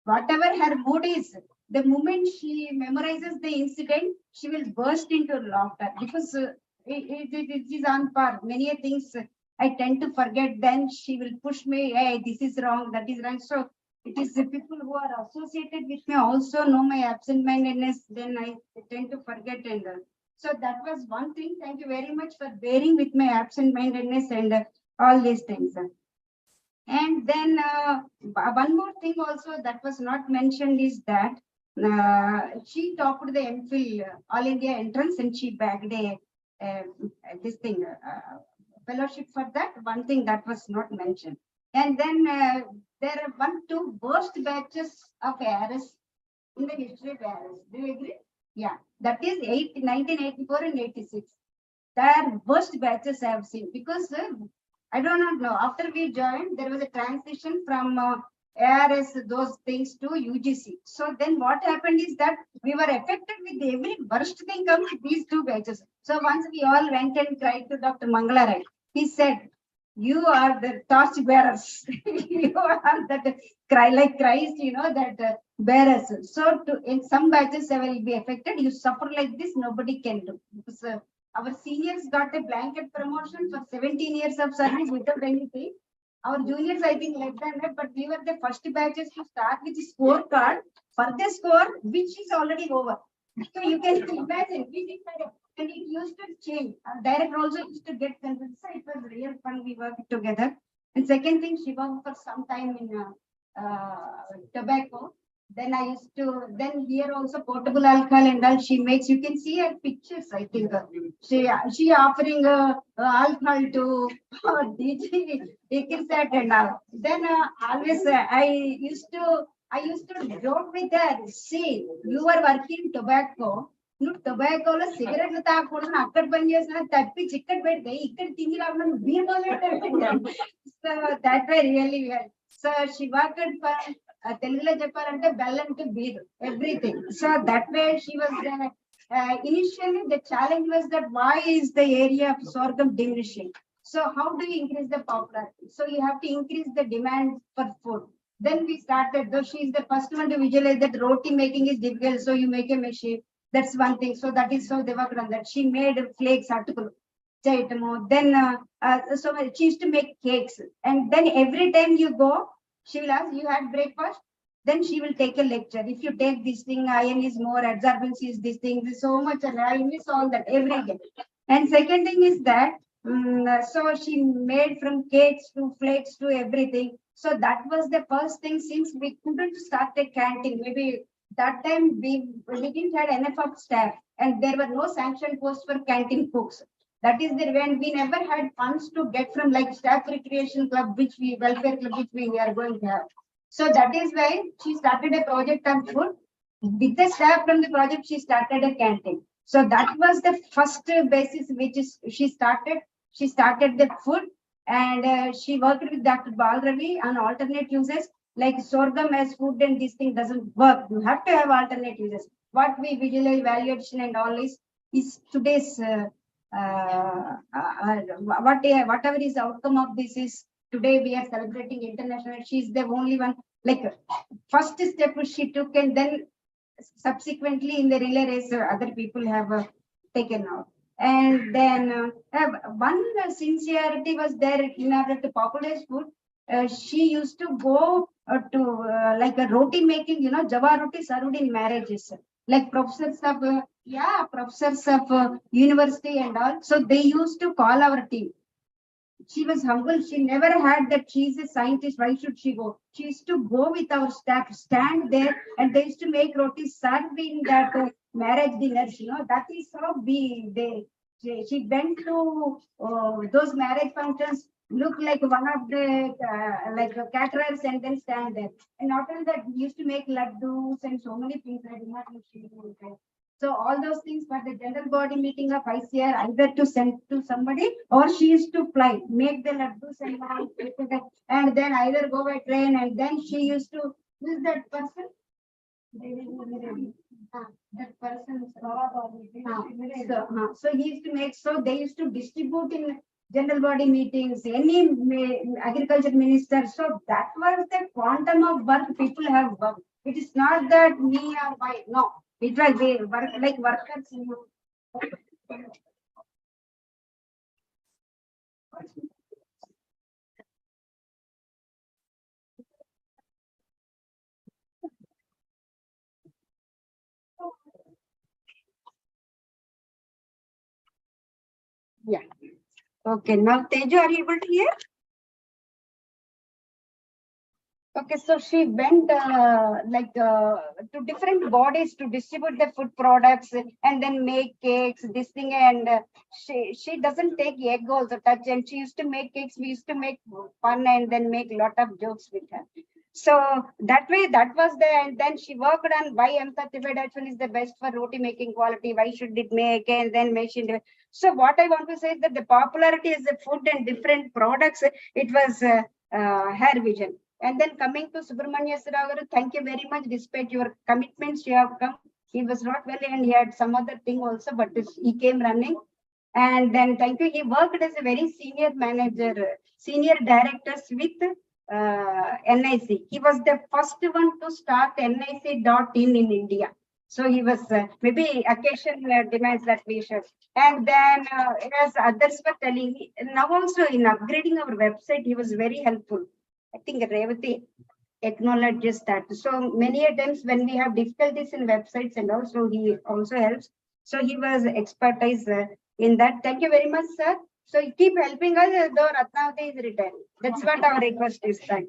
Whatever her mood is, the moment she memorizes the incident, she will burst into laughter because it is on par. Many things I tend to forget, then she will push me, hey, this is wrong, that is wrong. So it is the people who are associated with me also know my absent-mindedness, then I tend to forget. And so that was one thing. Thank you very much for bearing with my absent-mindedness and all these things. And then one more thing also that was not mentioned is that she topped the MPhil All India entrance and she bagged a this thing fellowship for that. One thing that was not mentioned. And then there are 2 worst batches of ARS in the history of ARS. Do you agree? Yeah, that is 1984 and 86. They are worst batches I have seen because I do not know. After we joined, there was a transition from ARS, those things to UGC. So then what happened is that we were affected with every worst thing comes these 2 batches. So once we all went and cried to Dr. Mangala Rai, he said, you are the torch bearers. You are that cry like Christ, you know, that bearers. So in some batches I will be affected. You suffer like this, nobody can do. Because our seniors got a blanket promotion for 17 years of service without anything. Our juniors, I think, less than that, but we were the first batches to start with the scorecard for the score, which is already over. So you can imagine, we did that, and it used to change. Our director also used to get confused. So it was real fun. We worked together. And second thing, she worked for some time in tobacco. Then I used to, then here also portable alcohol and all she makes. You can see her pictures, I think. She offering alcohol to DJ Ikirsat and all. Then always I used to joke with her. See, you are working tobacco. No tobacco la cigarette la ta kodu na akkad ban chesina tappi chikkat pedde ikkad tingi ravanu beer molle. So that way really well. So she worked for Telugulo cheppalante bellam to beer everything. So that way she was initially the challenge was that why is the area of sorghum diminishing? So how do you increase the popularity? So you have to increase the demand for food. Then we started, though she is the first one to visualize that roti making is difficult, so you make a machine. That's one thing. So that is so they worked on that. She made flakes article. Then so she used to make cakes. And then every time you go, she will ask, you had breakfast? then she will take a lecture. If you take this thing, iron is more, absorbency is this thing, there's so much, and I miss all that every day. And second thing is that, so she made from cakes to flakes to everything. So that was the first thing, since we couldn't start a canteen. Maybe that time we didn't have enough of staff and there were no sanction posts for canteen cooks. That is the when we never had funds to get from like staff recreation club, welfare club, which we are going to have. So that is why she started a project on food. With the staff from the project, she started a canteen. So that was the first basis which is she started. She started the food and she worked with Dr. Balravi on alternate uses like sorghum as food, and this thing doesn't work. You have to have alternate uses. What we visualize valuation and all is today's whatever is the outcome of this is today we are celebrating international. She's the only one, like first step she took, and then subsequently in the relay race other people have taken out. And then one sincerity was there in order to popularize food. She used to go to like a roti making, Java roti served in marriages, like professors of university and all. So they used to call our team. She was humble. She never had that she's a scientist. Why should she go? She used to go with our staff, stand there, and they used to make roti served in that marriage dinners. That is how she went to those marriage functions, look like one of the like caterers, and then stand there. And not only that, we used to make laddus and so many things. I did not know. So all those things for the general body meeting of ICR, either to send to somebody or she used to fly, make the laddus and all, and then either go by train, and then she used to use that person. That person. So he used to make. So they used to distribute in general body meetings, any agriculture minister. So that was the quantum of work people have worked. It is not that me or my, no. It was they work like workers. Yeah. Okay. Now, Teju, are you able to hear? Okay, so she went to different bodies to distribute the food products and then make cakes, this thing, and she doesn't take egg also touch, and she used to make cakes. We used to make fun and then make lot of jokes with her. So that way, that was there, and then she worked on why M35 is the best for roti making quality, why should it make, and then machine. So what I want to say is that the popularity is the food and different products, it was her vision. And then coming to Subramanya Siragaru, thank you very much. Despite your commitments, you have come. He was not well and he had some other thing also, but he came running. And then thank you. He worked as a very senior manager, senior directors with NIC. He was the first one to start NIC.in in India. So he was maybe occasion demands that we should. And then as others were telling me, now also in upgrading our website, he was very helpful. I think Revati acknowledges that. So many times when we have difficulties in websites and also he also helps. So he was expertise in that. Thank you very much, sir. So keep helping us though Ratnavathi is retired. That's what our request is done.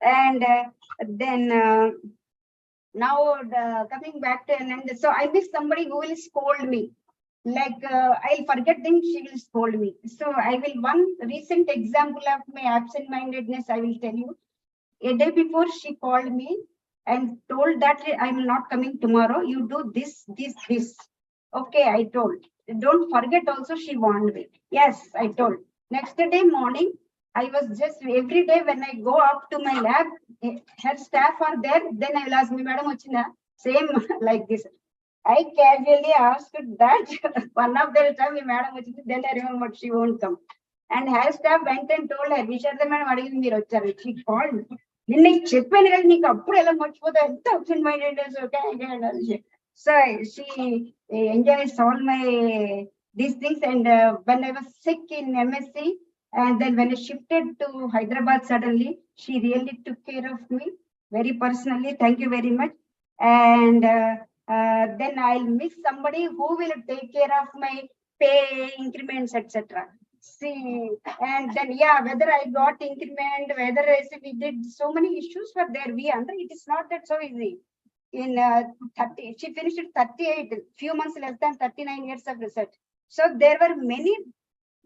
And then now coming back to an end. So I miss somebody who will scold me. Like I'll forget things, she will scold me. So I will, one recent example of my absent-mindedness, I will tell you. A day before she called me and told that I'm not coming tomorrow. You do this. Okay, I told. Don't forget also she warned me. Yes, I told. Next day morning, I was just every day when I go up to my lab, her staff are there. Then I will ask me, Madam Uchina, same like this. I casually asked that one of the time, Madam, then I remember she won't come. And her staff went and told her, Vishardha Madam, what is me? She called. So she enjoys all my these things. And when I was sick in MSc, and then when I shifted to Hyderabad suddenly, she really took care of me. very personally. Thank you very much. And then I'll miss somebody who will take care of my pay, increments, etc. See, and then yeah, whether I got increment, whether we did so many issues were there. We under it is not that so easy. In 30, she finished at 38, few months less than 39 years of research. So there were many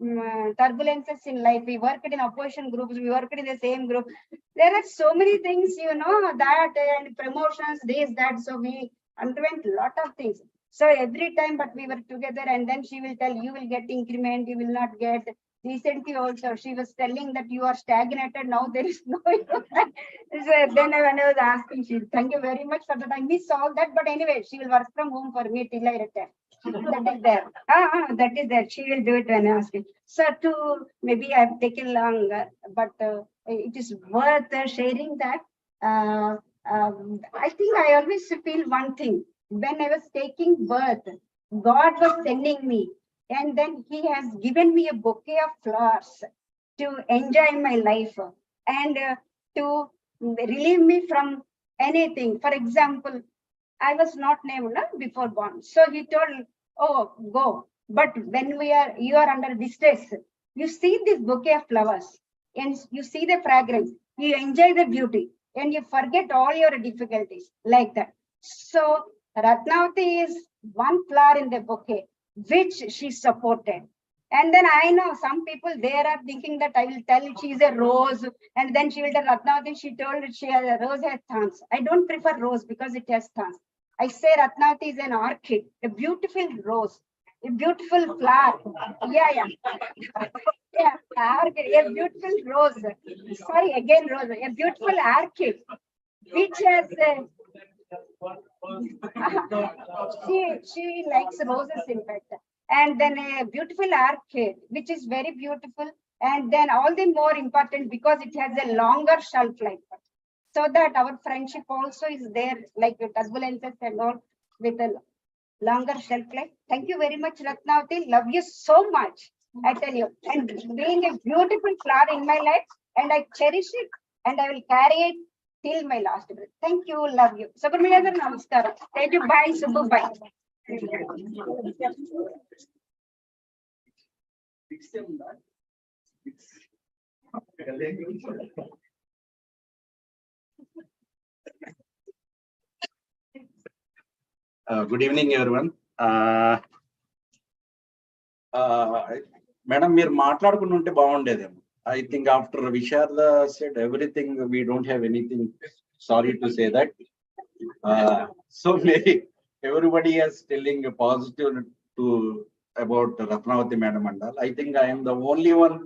turbulences in life. We worked in opposition groups, we worked in the same group. There are so many things, that and promotions, this, that. So we underwent a lot of things. So every time, but we were together, and then she will tell you will get increment, you will not get. Recently also, she was telling that you are stagnated. Now there is no. So then when I was asking, she thank you very much for that. I miss all that, but anyway, she will work from home for me till I retire. That is there. That is there. She will do it when asking. So maybe I've taken longer, but it is worth sharing that. I think I always feel one thing. When I was taking birth, God was sending me, and then He has given me a bouquet of flowers to enjoy my life and to relieve me from anything. For example, I was not named before born. So He told, oh, go. But when you are under distress, you see this bouquet of flowers and you see the fragrance, you enjoy the beauty and you forget all your difficulties like that. So Ratnavathi is one flower in the bouquet, which she supported. And then I know some people there are thinking that I will tell she's a rose, and then she will tell Ratnavathi, she told she has a rose has thorns. I don't prefer rose because it has thorns. I say Ratnavathi is an orchid, a beautiful rose, a beautiful flower. Yeah. Yeah, a beautiful rose. Sorry, again rose, a beautiful orchid, which has she likes roses in fact. And then a beautiful orchid, which is very beautiful. And then all the more important because it has a longer shelf life. So that our friendship also is there, like the turbulences and all, with a longer shelf life. Thank you very much, Ratnavathi. Love you so much, I tell you. And being a beautiful flower in my life, and I cherish it, and I will carry it till my last breath. Thank you, love you. Subramanian sir, namaskar. Thank you, bye, Subbu, bye. Good evening, everyone. Madam, మీరు మాట్లాడుకుని ఉంటే బాగుండేదేమో. I think after Visharda said everything, we don't have anything. Sorry to say that. So maybe everybody is telling a positive about Ratnavathi Madam and all. I think I am the only one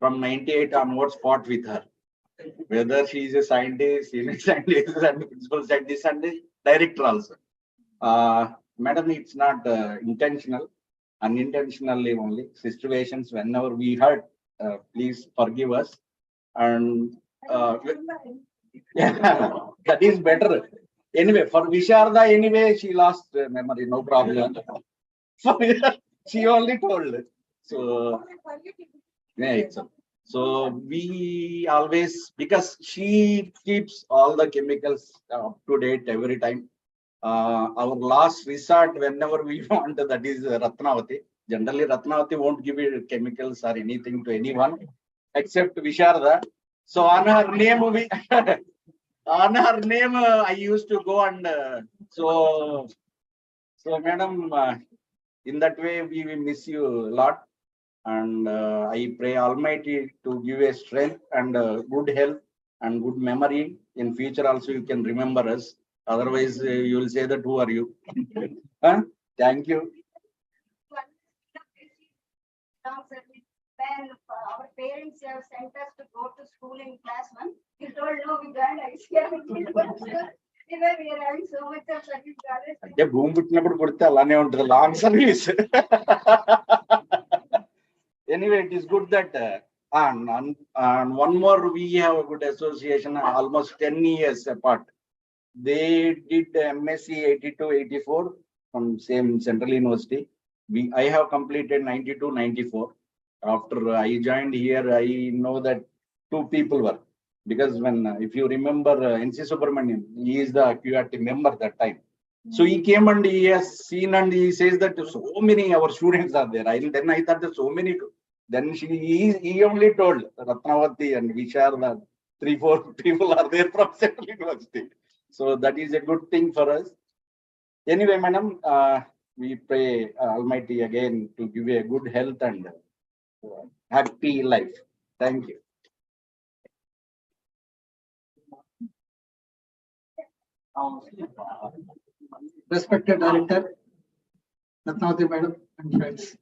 from 98 onwards fought with her. Whether she is a scientist, senior scientist, and principal scientist, and director also. Madam, it's not intentional, unintentionally only. Situations whenever we heard, please forgive us. And that is better. Anyway, for Visharda, anyway, she lost memory, no problem. So she only told. So yeah, it's so we always, because she keeps all the chemicals up to date every time. Our last resort, whenever we want, that is Ratnavathi. Generally, Ratnavathi won't give you chemicals or anything to anyone except Visharda. So on her name, I used to go and so Madam, in that way we will miss you a lot, and I pray Almighty to give a strength and good health and good memory. In future also you can remember us. Otherwise, you will say that who are you? Thank you. When our parents have sent us to go to school in class 1, we told no, we can't. We are having so much of service. అంటే భూమి పుట్టినప్పుడు పుడితే అలానే ఉంటుంది long service. Anyway, it is good that and one more, we have a good association, almost 10 years apart. They did MSc 82-84 from same Central University. I have completed 92-94. After I joined here, I know that 2 people were Because when, if you remember NC Subramanian, he is the QRT member that time. So he came and he has seen and he says that so many our students are there. Then I thought that so many. Then he only told Ratnavathi and Vishar that 3-4 people are there from Central University. So that is a good thing for us. Anyway, madam, we pray Almighty again to give you a good health and happy life. Thank you. Respected Director, Ratnavathi Madam and friends.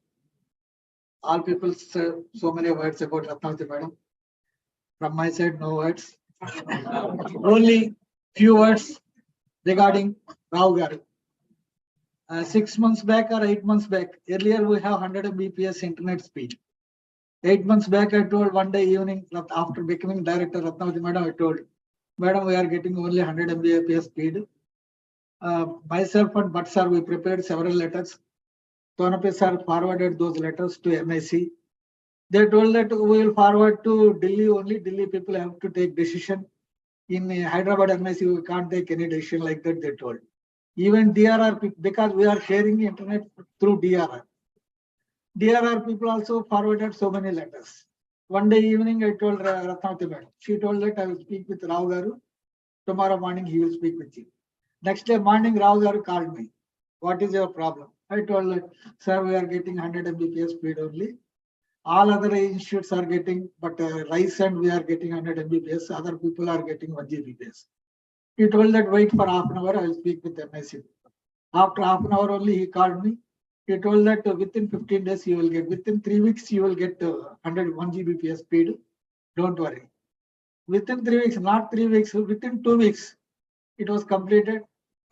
All people say so many words about Ratnavathi Madam. From my side, no words. Only few words regarding Rao Garu. 6 months back or 8 months back, earlier we have 100 Mbps internet speed. 8 months back, I told one day evening after becoming director, Ratnavathi Madam, I told, Madam, we are getting only 100 Mbps speed. Myself and Bhatt sir, we prepared several letters. Tonape sir forwarded those letters to MIC. They told that we will forward to Delhi only. Delhi people have to take decision. In Hyderabad MIC, we can't take any decision like that, they told. Even DRR, because we are sharing internet through DRR. DRR people also forwarded so many letters. One day evening, I told Ratnavathi Madam. She told that I will speak with Rao Garu. Tomorrow morning, he will speak with you. Next day morning, Rao Garu called me. What is your problem? I told that, sir, we are getting 100 Mbps speed only. All other institutes are getting, but Rice and we are getting 100 Mbps. Other people are getting 1 Gbps. He told that wait for half an hour, I will speak with MIC. After half an hour only, he called me. He told that within 15 days, you will get, within 3 weeks, you will get 1 Gbps speed. Don't worry. Within 3 weeks, not 3 weeks, within 2 weeks, it was completed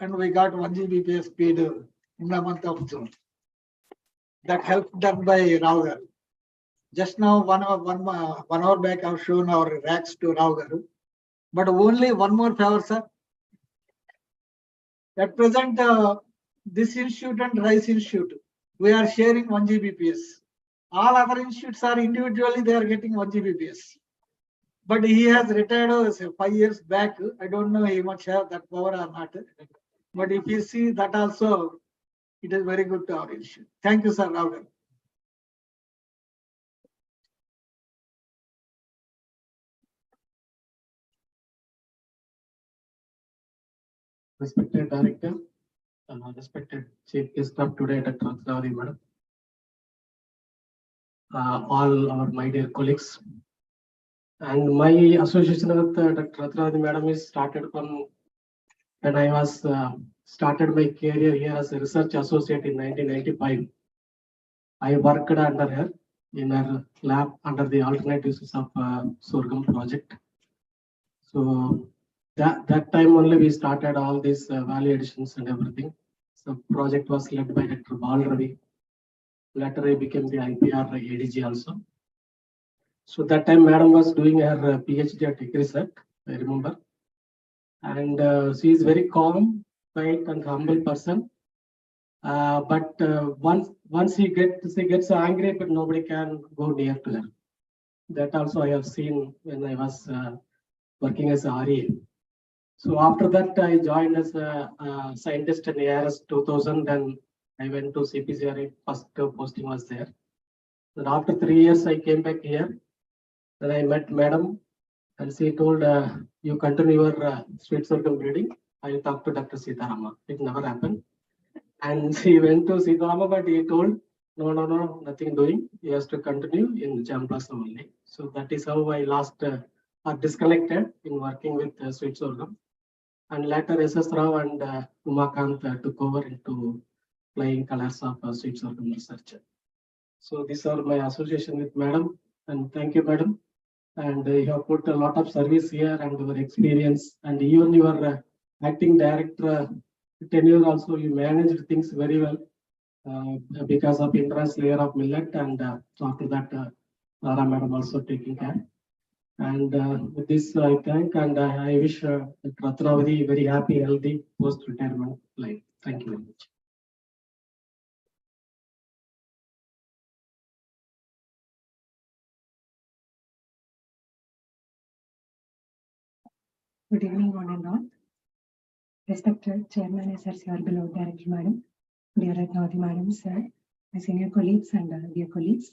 and we got 1 Gbps speed in the month of June. That helped done by Rao Garu. Just now, one hour back, I've shown our racks to Rao Garu. But only one more favor, sir. At present, this institute and Rice Institute, we are sharing 1 Gbps. All other institutes are individually, they are getting 1 Gbps. But he has retired 5 years back. I don't know he much have that power or not. But if you see that also, it is very good to our institute. Thank you, sir. Rao Garu. Respected Director, respected Chief Guest of today, Dr. Ratnavathi Madam, all our my dear colleagues, and my association with Dr. Ratnavathi Madam is started from when I was started my career here as a research associate in 1995. I worked under her in her lab under the alternate uses of sorghum project. So that time only we started all these value additions and everything. So project was led by Dr. Bal Ravi. Later he became the IPR ADG also. So that time Madam was doing her PhD at ICRISAT, I remember. And she is very calm, quiet and humble person. But once she gets angry, but nobody can go near to her. That also I have seen when I was working as a RA. So after that, I joined as a scientist in ARS 2000. Then I went to CPCRA. First posting was there. Then after 3 years, I came back here. Then I met Madam, and she told, "You continue your sweet sorghum breeding. I will talk to Dr. Sitarama." It never happened. And she went to Sitarama, but he told, "No, nothing doing. He has to continue in Jam Blossom only." So that is how I lost or disconnected in working with sweet sorghum. And later SS Rao and Umakant took over into flying colors of sweet sorghum research. So these are my association with Madam, and thank you, Madam. And you have put a lot of service here and your experience, and even your acting director tenure also, you managed things very well because of interest layer of millet, and after that, Rara Madam also taking care. And with this, I thank and I wish Ratnavathi very happy, healthy post-retirement life. Thank you very much. Good evening, one and all. Respected Chairman, SRC, our beloved Director Madam, dear Ratnavathi Madam, sir, my senior colleagues and dear colleagues.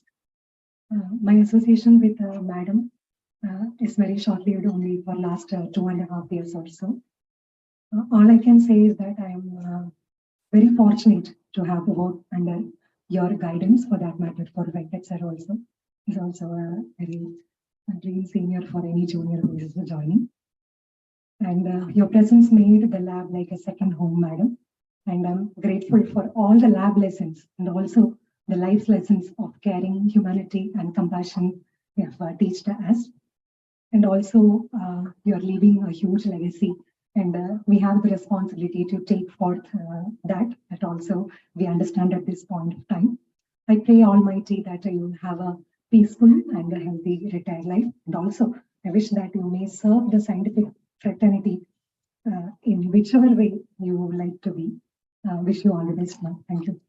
My association with Madam is very short-lived, only for last 2.5 years or so. All I can say is that I am very fortunate to have worked under your guidance, for that matter, for Venkat sir also. He's also a real senior for any junior who is joining. And your presence made the lab like a second home, madam. And I'm grateful for all the lab lessons and also the life lessons of caring, humanity, and compassion you have taught us. And also, you're leaving a huge legacy. And we have the responsibility to take forth that also we understand at this point of time. I pray Almighty that you have a peaceful and a healthy retired life. And also, I wish that you may serve the scientific fraternity in whichever way you would like to be. Wish you all the best now. Thank you.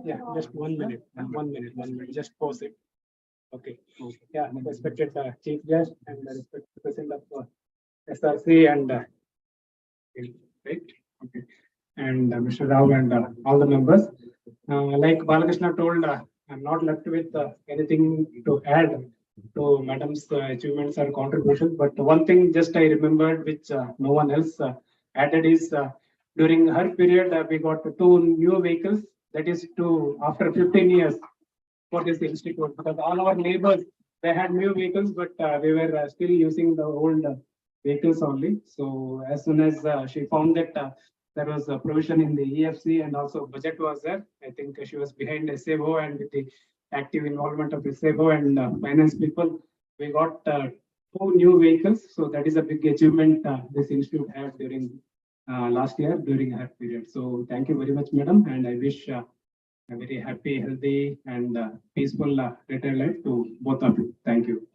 Yeah, just 1 minute, 1 minute, just pause it. Okay. Yeah, respected chief guest and respected president of SRC and right. Okay. And Mr. Rao and all the members. Like Balakrishna told, I'm not left with anything to add to Madam's achievements or contributions. But one thing just I remembered, which no one else added, is during her period, we got 2 new vehicles. That is after 15 years for this institute, because all our neighbors, they had new vehicles, but we were still using the old vehicles only. So as soon as she found that there was a provision in the EFC and also budget was there, I think she was behind SAO, and with the active involvement of SAO and finance people, we got 2 new vehicles. So that is a big achievement this institute had during last year during her period. So thank you very much, madam, and I wish a very happy, healthy, and peaceful retired life to both of you. Thank you.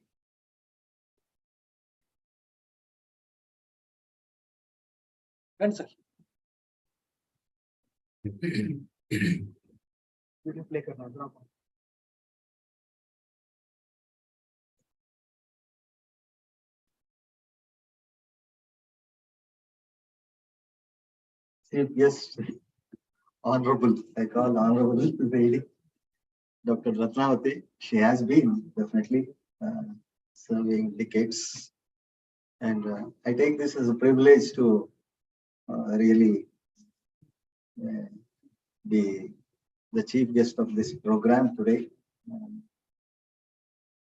Yes, honorable, I call honorable lady, Dr. Ratnavathi. She has been definitely serving decades. And I take this as a privilege to really be the chief guest of this program today.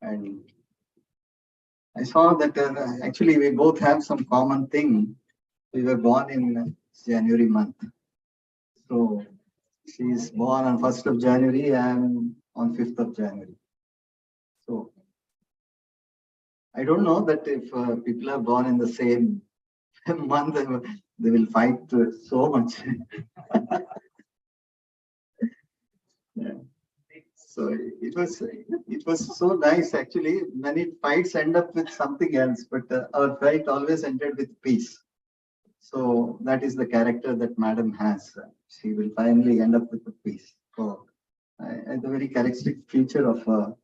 And I saw that actually we both have some common thing. We were born in January month. So she is born on 1st of January and on 5th of January. So I don't know that if people are born in the same month, they will fight so much. Yeah. So it was so nice actually. Many fights end up with something else, but our fight always ended with peace. So that is the character that madam has. She will finally end up with the peace. So the very characteristic feature of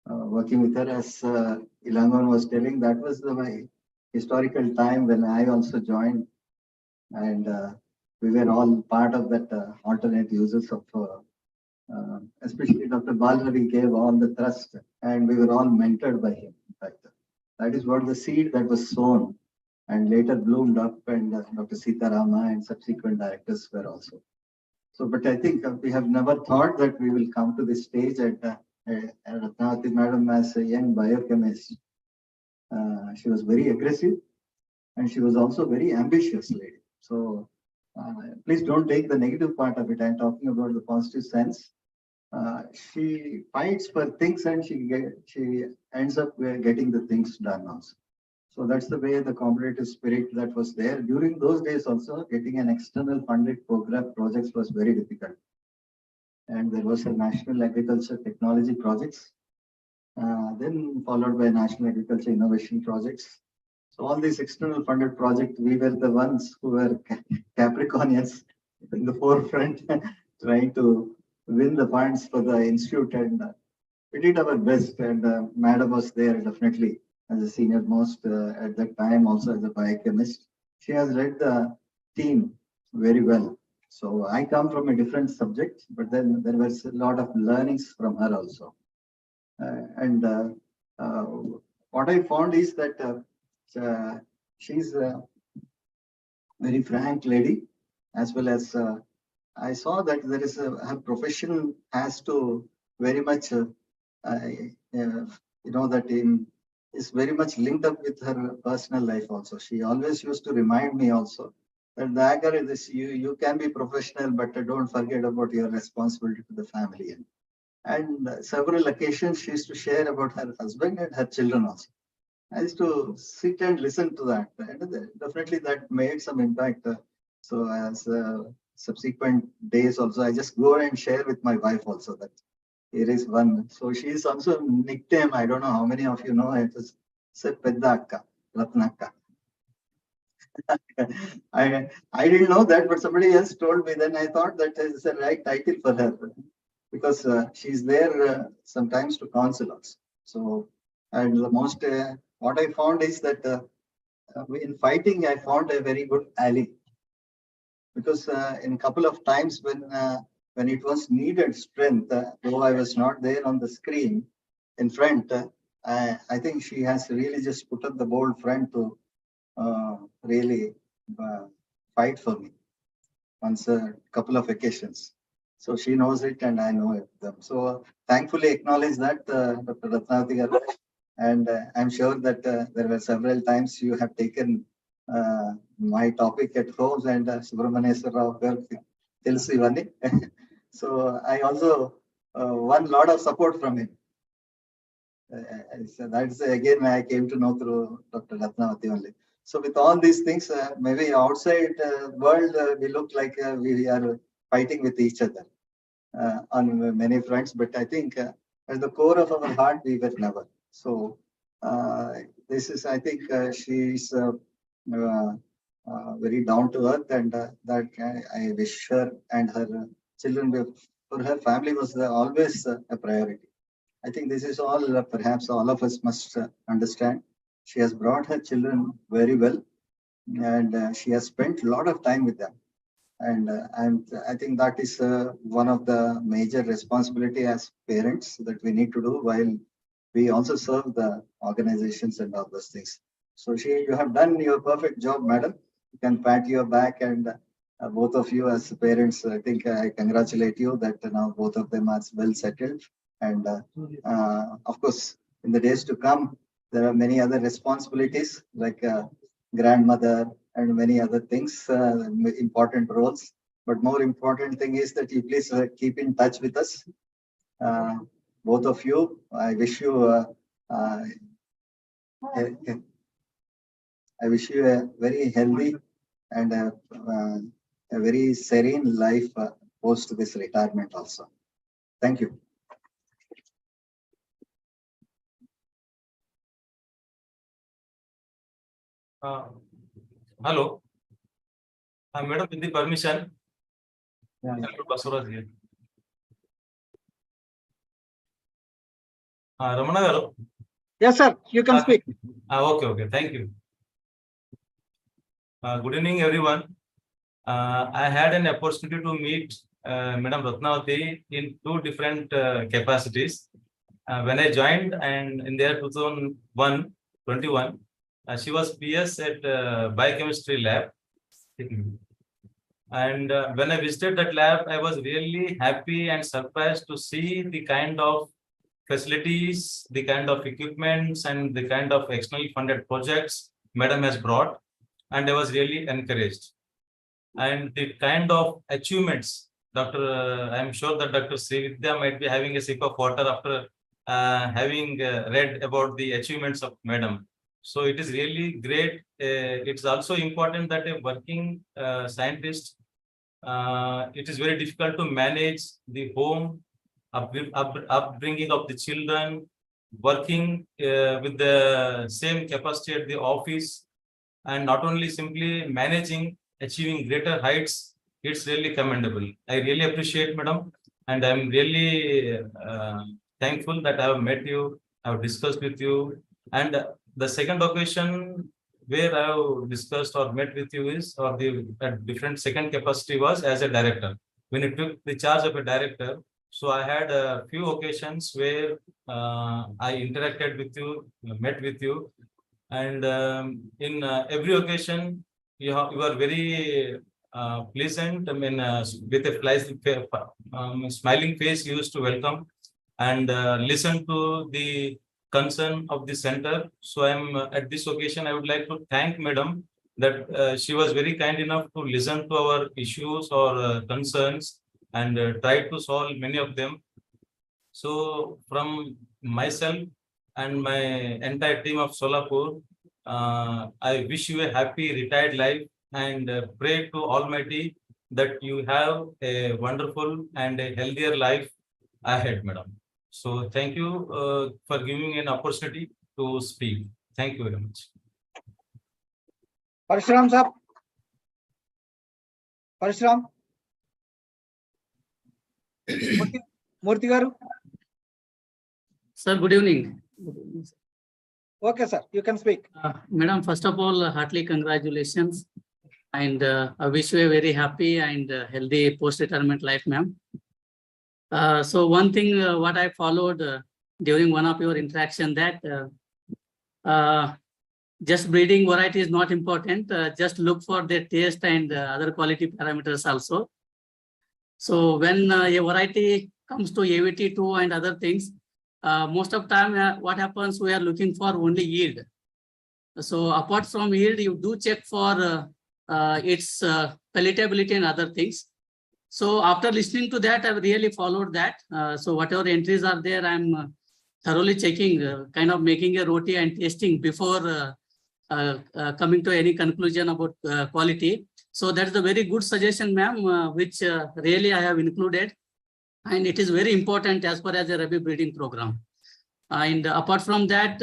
working with her, as Ilangon was telling, that was my historical time when I also joined, and we were all part of that alternate uses of, especially Dr. Balravi gave all the thrust, and we were all mentored by him. In fact, that is what the seed that was sown and later bloomed up, and Dr. Sitarama and subsequent directors were also. So, but I think we have never thought that we will come to this stage at Ratnavathi madam as a young biochemist. She was very aggressive and she was also very ambitious lady. So please don't take the negative part of it. I'm talking about the positive sense. she fights for things and she ends up getting the things done also. So that's the way the competitive spirit that was there. During those days also, getting an external funded program projects was very difficult. And there was a National Agriculture Technology projects, then followed by National Agriculture Innovation projects. So all these external funded projects, we were the ones who were Capricornians in the forefront, trying to win the funds for the institute, and we did our best. And Madam was there definitely as a senior most at that time, also as a biochemist. She has led the team very well. So I come from a different subject, but then there was a lot of learnings from her also. What I found is that she's a very frank lady, as well as I saw that there is her profession has to very much, that is very much linked up with her personal life also. She always used to remind me also that the agar is this, you can be professional, but don't forget about your responsibility to the family. And several occasions she used to share about her husband and her children also. I used to sit and listen to that, and definitely that made some impact. So as subsequent days also, I just go and share with my wife also that here is one. So she is also nickname. I don't know how many of you know it is Pedda Akka, Ratnakka. I didn't know that, but somebody else told me. Then I thought that is the right title for her, because she's there sometimes to counsel us. So, and the most what I found is that in fighting I found a very good ally, because in a couple of times when it was needed strength, though I was not there on the screen in front, I think she has really just put up the bold front to really fight for me once a couple of occasions. So she knows it and I know it. So thankfully acknowledge that, Dr. Ratnavathi garu. And I'm sure that there were several times you have taken my topic at home, and Subramanyeswar Rao tells Ivani. So I also won a lot of support from him. So that's again I came to know through Dr. Ratnavathi only. So with all these things, maybe outside world we look like we are fighting with each other on many fronts, but I think at the core of our heart we were never. So this is, I think, she's very down to earth, and that I wish her and her children, for her family was always a priority. I think this is all perhaps all of us must understand. She has brought her children very well, and she has spent a lot of time with them. And I think that is one of the major responsibility as parents that we need to do while we also serve the organizations and all those things. So you have done your perfect job, madam. You can pat your back, and both of you as parents, I think I congratulate you that now both of them are well settled. And of course, in the days to come, there are many other responsibilities like grandmother and many other things, important roles. But more important thing is that you please keep in touch with us. Both of you, I wish you a very healthy and a very serene life post this retirement also. Thank you. Hello. Madam, with the permission. Basuraj here. Ramana garu. Yes, sir. You can speak. Okay. Thank you. Good evening, everyone. I had an opportunity to meet Madam Ratnavathi in two different capacities. When I joined, and in the year 2021, she was PS at biochemistry lab. And when I visited that lab, I was really happy and surprised to see the kind of facilities, the kind of equipments, and the kind of externally funded projects Madam has brought. And I was really encouraged. And the kind of achievements I'm sure that Dr. Srividya might be having a sip of water after having read about the achievements of Madam. So it is really great. It's also important that a working scientist, it is very difficult to manage the home, upbringing of the children, working with the same capacity at the office, and not only simply managing, achieving greater heights. It's really commendable. I really appreciate, Madam, and I'm really thankful that I have met you, I have discussed with you. And the second occasion where I have discussed or met with you is, or the different second capacity was as a director. When you took the charge of a director, so I had a few occasions where I interacted with you, met with you, and in every occasion you are very pleasant. I mean, with a smiling face, you used to welcome and listen to the concern of the center. So I'm at this occasion, I would like to thank Madam that she was very kind enough to listen to our issues or concerns and try to solve many of them. So from myself and my entire team of Solapur, I wish you a happy retired life and pray to Almighty that you have a wonderful and a healthier life ahead, Madam. So thank you for giving me an opportunity to speak. Thank you very much. Parshuram sir. Parshuram. Murthy garu. Sir, good evening. Okay, sir, you can speak. Madam, first of all, heartily congratulations. And I wish you a very happy and healthy post-retirement life, ma'am. So one thing what I followed during one of your interaction that just breeding variety is not important. Just look for their taste and other quality parameters also. So when a variety comes to AVT2 and other things, most of time what happens, we are looking for only yield. So apart from yield, you do check for its palatability and other things. So after listening to that, I've really followed that. So whatever entries are there, I'm thoroughly checking, kind of making a roti and tasting before coming to any conclusion about quality. So that's a very good suggestion, ma'am, which really I have included. And it is very important as far as a rabi breeding program. And apart from that,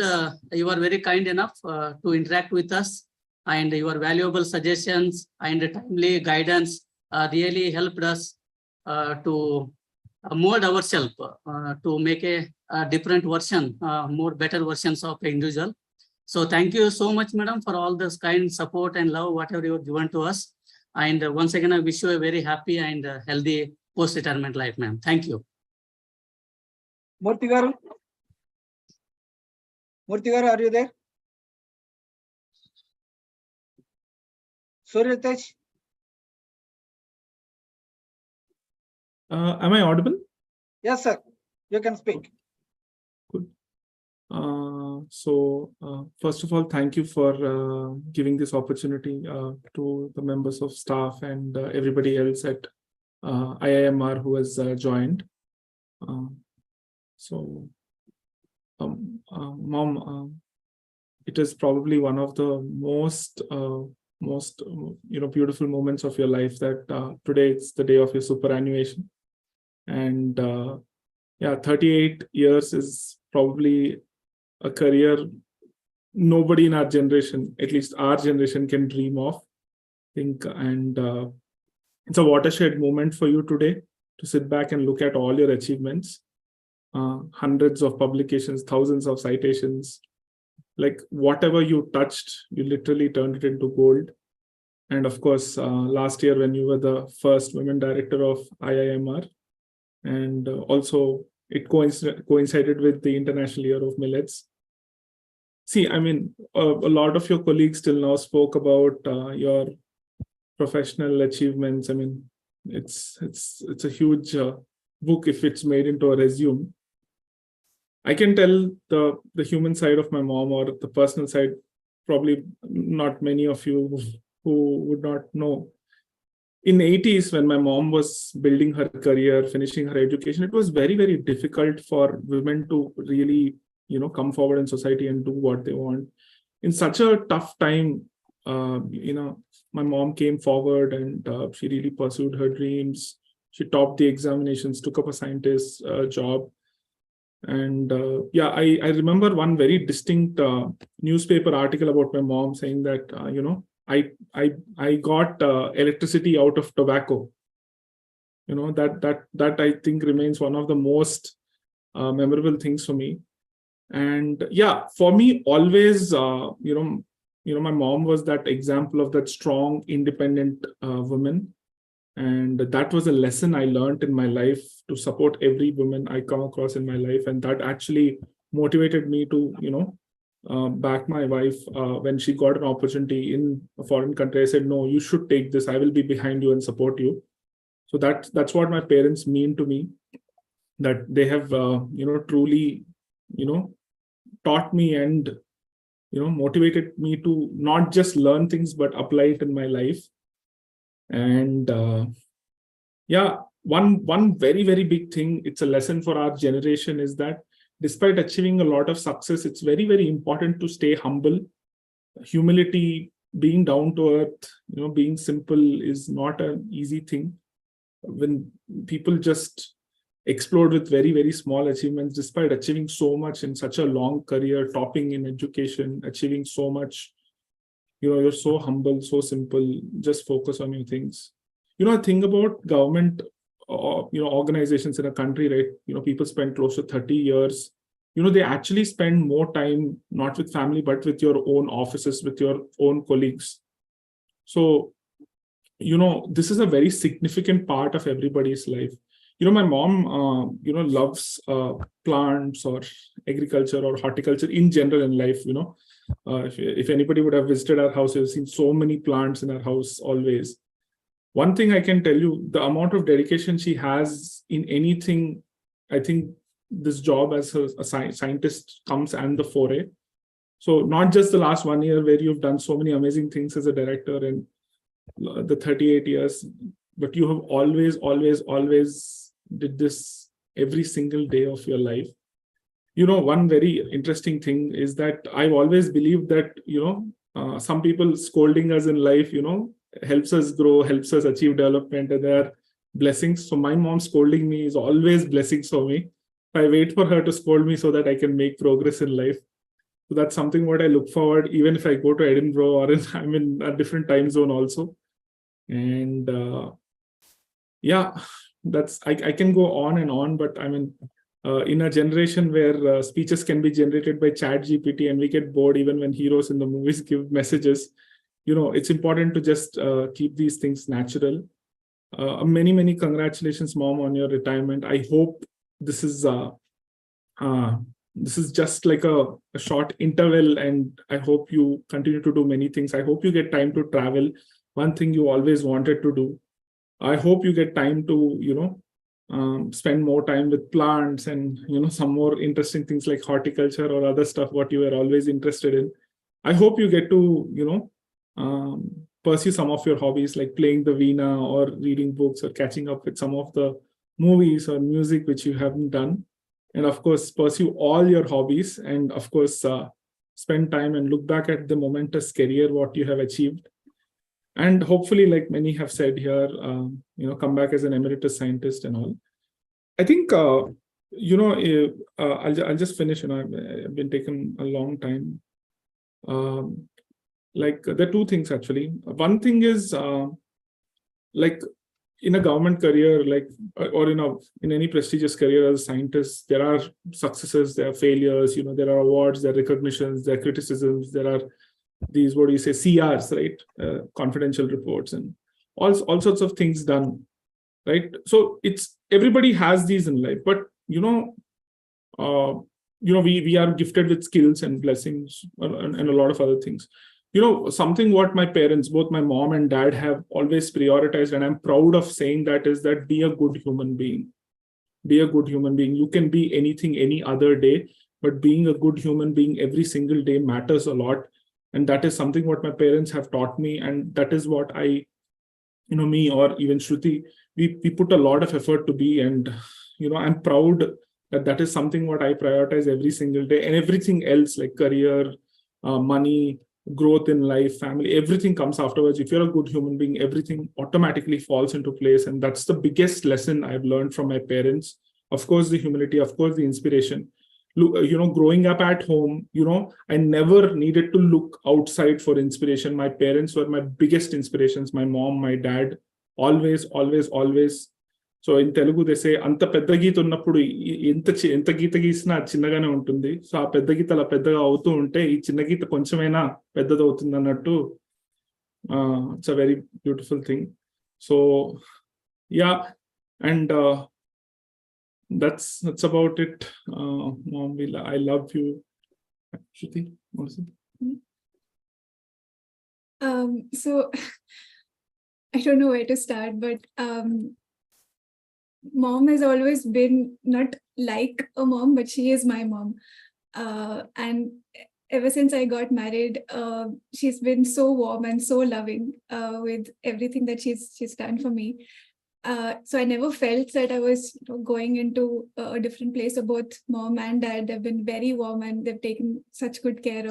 you are very kind enough to interact with us, and your valuable suggestions and timely guidance really helped us to mold ourselves to make a different version, more better versions of the individual. So thank you so much, madam, for all this kind support and love, whatever you have given to us. And once again, I wish you a very happy and healthy post-retirement life, ma'am. Thank you. Murthy garu. Murthy garu, are you there? Surya Tej. Am I audible? Yes, sir. You can speak. Good. First of all, thank you for giving this opportunity to the members of staff and everybody else at IIMR who has joined. Mom, it is probably one of the most beautiful moments of your life that today it's the day of your superannuation. And yeah, 38 years is probably a career nobody in our generation, at least our generation, can dream of. And it's a watershed moment for you today to sit back and look at all your achievements, hundreds of publications, thousands of citations, like whatever you touched, you literally turned it into gold. And of course, last year when you were the first women director of IIMR, and also it coincided with the International Year of Millets. See, I mean, a lot of your colleagues till now spoke about your professional achievements. I mean, it's a huge book if it's made into a resume. I can tell the human side of my mom, or the personal side, probably not many of you who would not know. in 80s, when my mom was building her career, finishing her education, it was very, very difficult for women to really, come forward in society and do what they want. In such a tough time, my mom came forward and she really pursued her dreams. She topped the examinations, took up a scientist job. And I remember one very distinct newspaper article about my mom saying that, I got electricity out of tobacco. That I think remains one of the most memorable things for me. And for me, always, my mom was that example of that strong, independent woman. And that was a lesson I learned in my life, to support every woman I come across in my life. And that actually motivated me to, back my wife when she got an opportunity in a foreign country. I said, no, you should take this. I will be behind you and support you. So that's what my parents mean to me, that they have, truly, taught me and, motivated me to not just learn things, but apply it in my life. And one very, very big thing, it's a lesson for our generation, is that despite achieving a lot of success, it's very, very important to stay humble. Humility, being down to earth, being simple is not an easy thing. When people just explode with very, very small achievements, despite achieving so much in such a long career, topping in education, achieving so much, you're so humble, so simple, just focus on your things. I think about government, organizations in a country, right? People spend close to 30 years. They actually spend more time, not with family, but with your own offices, with your own colleagues. So, this is a very significant part of everybody's life. My mom, loves plants or agriculture or horticulture in general in life. If anybody would have visited our house, you've seen so many plants in our house always. One thing I can tell you, the amount of dedication she has in anything, I think this job as a scientist comes and the foray. So not just the last 1 year where you've done so many amazing things as a director and the 38 years, but you have always did this every single day of your life. One very interesting thing is that I've always believed that, some people scolding us in life, helps us grow, helps us achieve development, and they are blessings. So my mom scolding me is always blessings for me. I wait for her to scold me so that I can make progress in life. So that's something what I look forward, even if I go to Edinburgh or I'm in a different time zone also. And I can go on and on, but in a generation where speeches can be generated by ChatGPT and we get bored even when heroes in the movies give messages, it's important to just keep these things natural. Many, many congratulations, Mom, on your retirement. I hope this is just like a short interval, and I hope you continue to do many things. I hope you get time to travel. One thing you always wanted to do. I hope you get time to, spend more time with plants and, some more interesting things like horticulture or other stuff, what you were always interested in. I hope you get to, pursue some of your hobbies like playing the veena or reading books or catching up with some of the movies or music which you haven't done. And of course, pursue all your hobbies and of course, spend time and look back at the momentous career, what you have achieved. And hopefully, like many have said here, come back as an emeritus scientist and all. I think, I'll just finish, I've been taking a long time. There are two things actually. One thing is, in a government career, or in any prestigious career as a scientist, there are successes, there are failures, there are awards, there are recognitions, there are criticisms, there are these, what do you say, CRs, right? Confidential reports and all sorts of things done, right? So everybody has these in life, but we are gifted with skills and blessings and a lot of other things. Something what my parents, both my mom and dad, have always prioritized, and I'm proud of saying that, is that be a good human being. Be a good human being. You can be anything any other day, but being a good human being every single day matters a lot. And that is something what my parents have taught me. And that is what I me or even Shruti, we put a lot of effort to be, and I'm proud that is something what I prioritize every single day, and everything else like career, money, growth in life, family, everything comes afterwards. If you're a good human being, everything automatically falls into place. And that's the biggest lesson I've learned from my parents. Of course, the humility, of course, the inspiration. Growing up at home, I never needed to look outside for inspiration. My parents were my biggest inspirations. My mom, my dad, always, always, always. So in Telugu, they say, Anta pedda geeta unnappudu enta geeta geesina chinnagane untundi. So aa pedda geeta ala peddaga avutu unte ee chinna geeta konchamaina peddadu avutundi annattu. It's a very beautiful thing. So yeah, and that's about it. Mom, I love you. Shruti, what is it? So I don't know where to start, but mom has always been not like a mom, but she is my mom. And ever since I got married, she's been so warm and so loving with everything that she's done for me. So I never felt that I was going into a different place. So both mom and dad, they've been very warm and they've taken such good care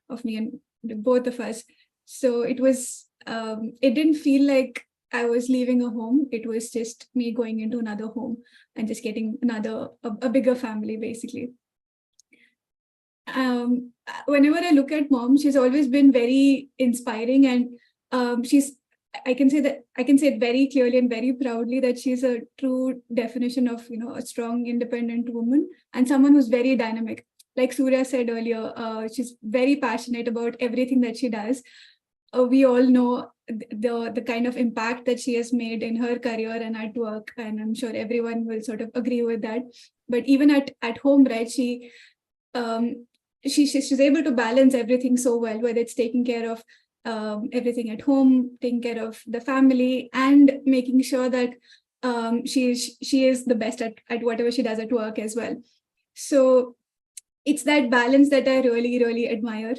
of me and both of us. So it was, it didn't feel like I was leaving a home. It was just me going into another home and just getting a bigger family, basically. Whenever I look at mom, she's always been very inspiring, and I can say it very clearly and very proudly that she's a true definition of, a strong, independent woman and someone who's very dynamic. Like Surya said earlier, she's very passionate about everything that she does. We all know the kind of impact that she has made in her career and at work, and I'm sure everyone will sort of agree with that. But even at home, right, she's able to balance everything so well, whether it's taking care of everything at home, taking care of the family, and making sure that she is the best at whatever she does at work as well. So it's that balance that I really, really admire.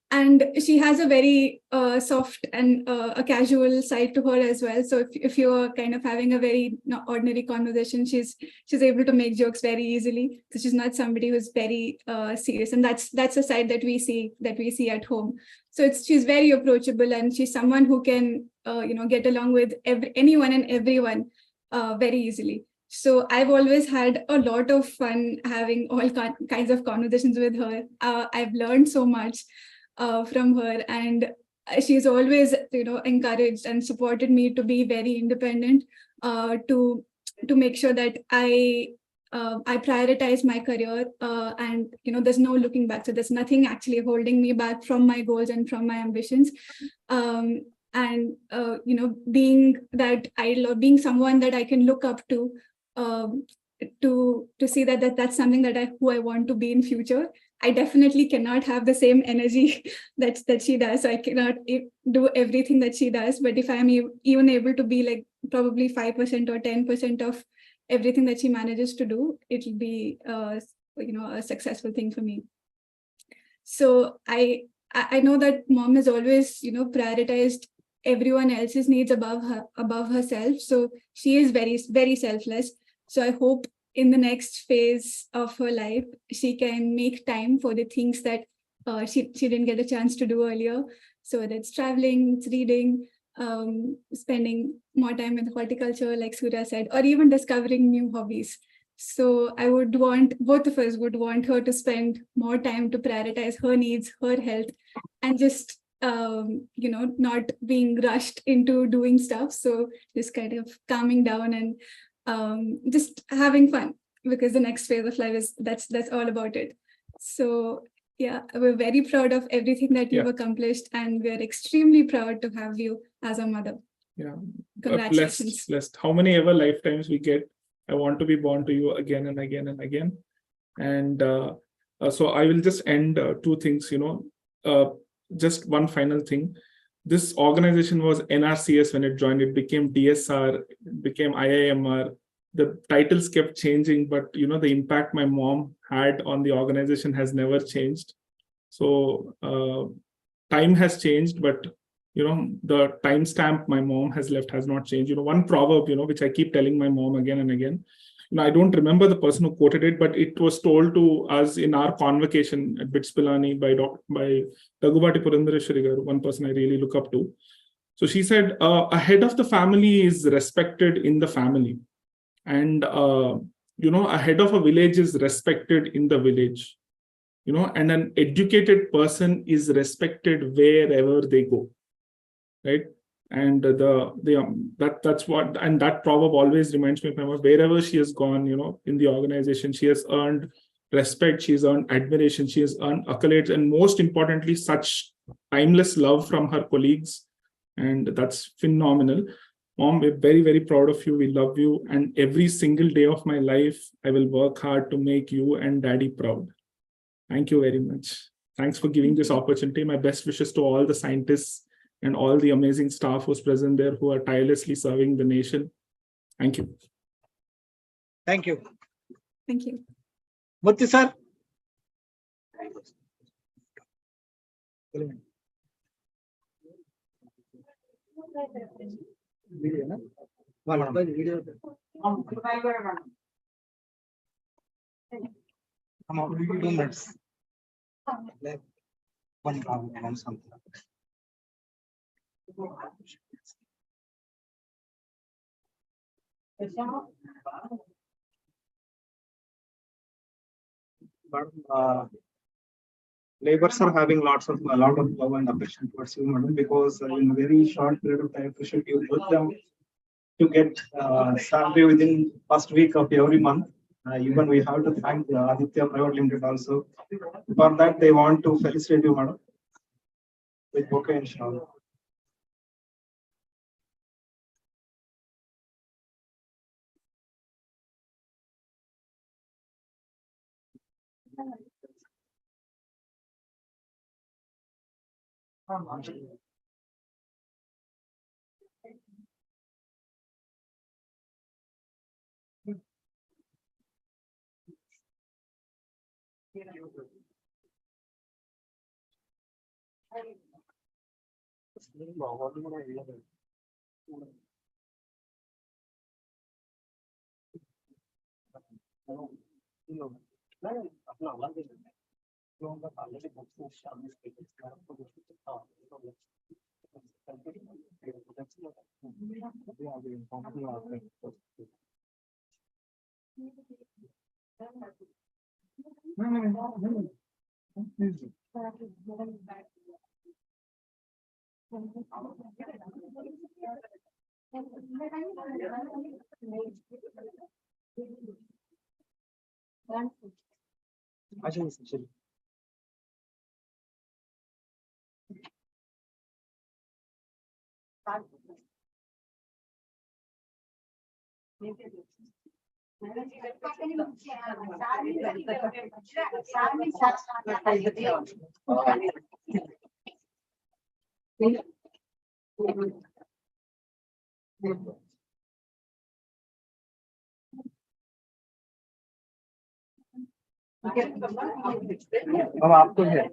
And she has a very soft and a casual side to her as well. So if you're kind of having a very ordinary conversation, she's able to make jokes very easily. So she's not somebody who's very serious, and that's a side that we see at home. So she's very approachable, and she's someone who can get along with anyone and everyone very easily. So I've always had a lot of fun having all kinds of conversations with her. I've learned so much from her, and she's always encouraged and supported me to be very independent, to make sure that I prioritize my career, and there's no looking back. So there's nothing actually holding me back from my goals and from my ambitions. And being that idol, or being someone that I can look up to see that's something who I want to be in future. I definitely cannot have the same energy that she does. So I cannot do everything that she does. But if I'm even able to be like probably 5% or 10% of everything that she manages to do, it'll be a successful thing for me. So I know that mom has always prioritized everyone else's needs above herself. So she is very, very selfless. So I hope in the next phase of her life, she can make time for the things that she didn't get a chance to do earlier. So whether it's traveling, it's reading, spending more time with horticulture, like Surya said, or even discovering new hobbies. So I would want, both of us would want her to spend more time to prioritize her needs, her health, and just not being rushed into doing stuff. So just kind of calming down and just having fun, because the next phase of life is that's all about it. So yeah, we're very proud of everything that you've accomplished, and we're extremely proud to have you as a mother. Yeah, Congratulations. Blessed. How many ever lifetimes we get, I want to be born to you again and again and again. And so I will just end two things, just one final thing. This organization was NRCS when it joined. It became DSR, it became IIMR. The titles kept changing, but the impact my mom had on the organization has never changed. So time has changed, but the timestamp my mom has left has not changed. One proverb, which I keep telling my mom again and again. I don't remember the person who quoted it, but it was told to us in our convocation at BITS Pilani by Daggubati Purandareshwari garu, one person I really look up to. So she said, a head of the family is respected in the family. And, a head of a village is respected in the village. And an educated person is respected wherever they go. Right? And that's what, and that proverb always reminds me of my mom. Wherever she has gone, in the organization, she has earned respect, she has earned admiration, she has earned accolades, and most importantly, such timeless love from her colleagues. And that's phenomenal. Mom, we're very, very proud of you. We love you. And every single day of my life, I will work hard to make you and Daddy proud. Thank you very much. Thanks for giving this opportunity. My best wishes to all the scientists and all the amazing staff who's present there who are tirelessly serving the nation. Thank you. Thank you. Thank you. Murthy sir. Come on, 2 minutes. One something. But laborers are having a lot of love and affection towards you, madam, because in a very short period of time, you put them to get salary within first week of every month. Even we have to thank Aditya Private Limited also. For that, they want to felicitate you, madam, with bouquet and shawl. अब आपको है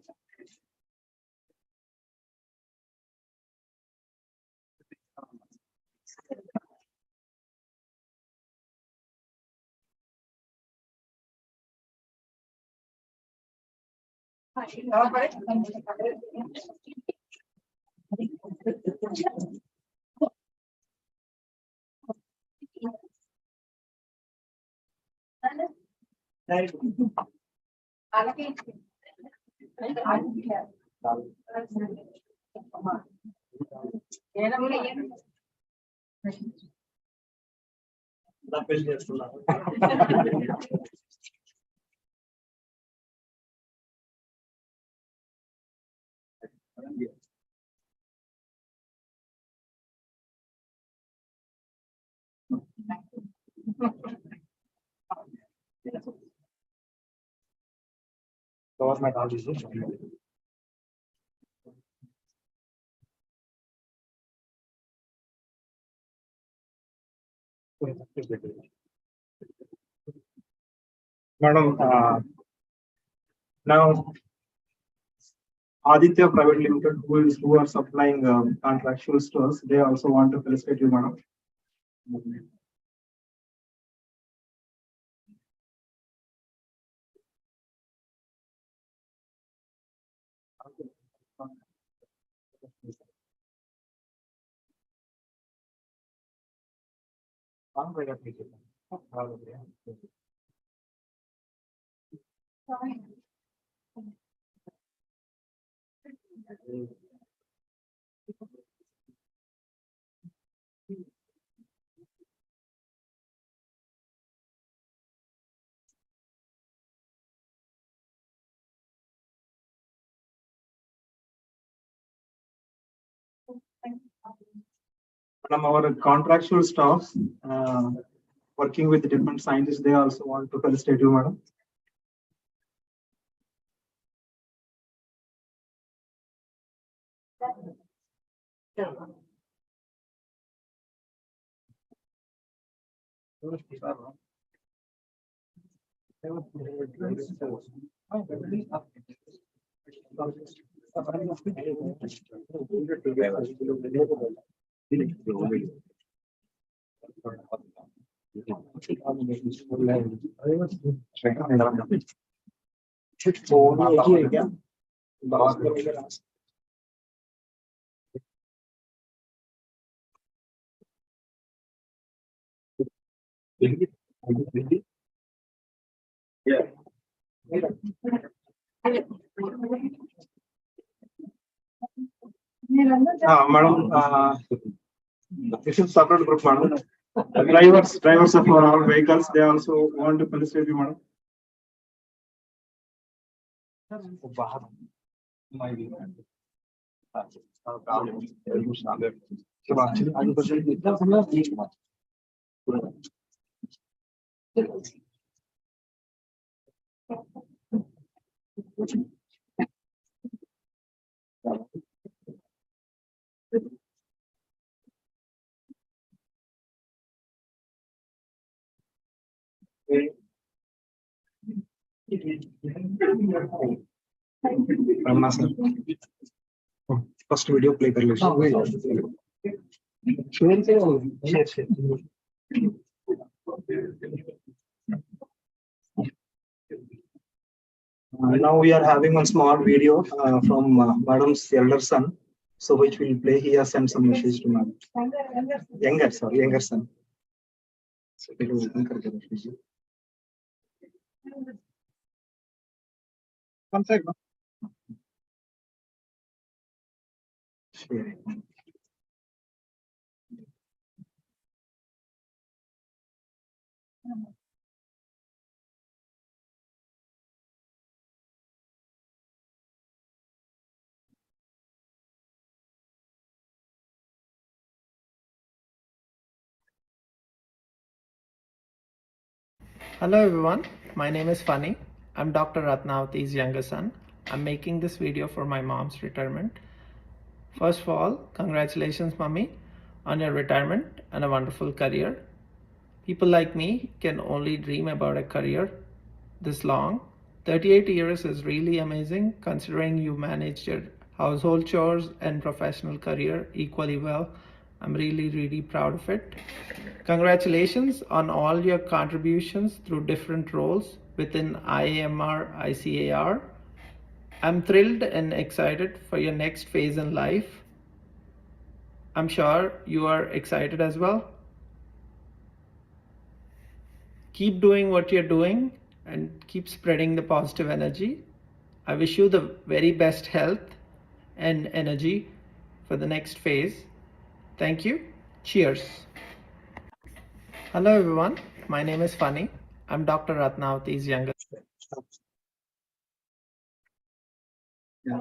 government office. Madam, now Aditya Private Limited, who are supplying contractuals to us. They also want to felicitate you, madam. From our contractual staff, working with different scientists, they also want to felicitate you, madam. Madam, this is separate group, madam. Drivers of our vehicles, they also want to felicitate you, madam. Ramna sir. First video play कर लो. Share. Now we are having one small video from madam's elder son, so which will play. He has sent some message to madam. Younger son. So it will open करके रख लीजिए. One side. Share. Hello everyone, my name is Funny. I'm Dr. Ratnavati's younger son. I'm making this video for my mom's retirement. First of all, congratulations mommy on your retirement and a wonderful career. People like me can only dream about a career this long. 38 years is really amazing considering you managed your household chores and professional career equally well. I'm really proud of it. Congratulations on all your contributions through different roles within IAMR, ICAR. I'm thrilled and excited for your next phase in life. I'm sure you are excited as well. Keep doing what you're doing and keep spreading the positive energy. I wish you the very best health and energy for the next phase. Thank you. Cheers. Hello everyone, my name is Funny. I'm Dr. Ratnavati's younger. Yeah,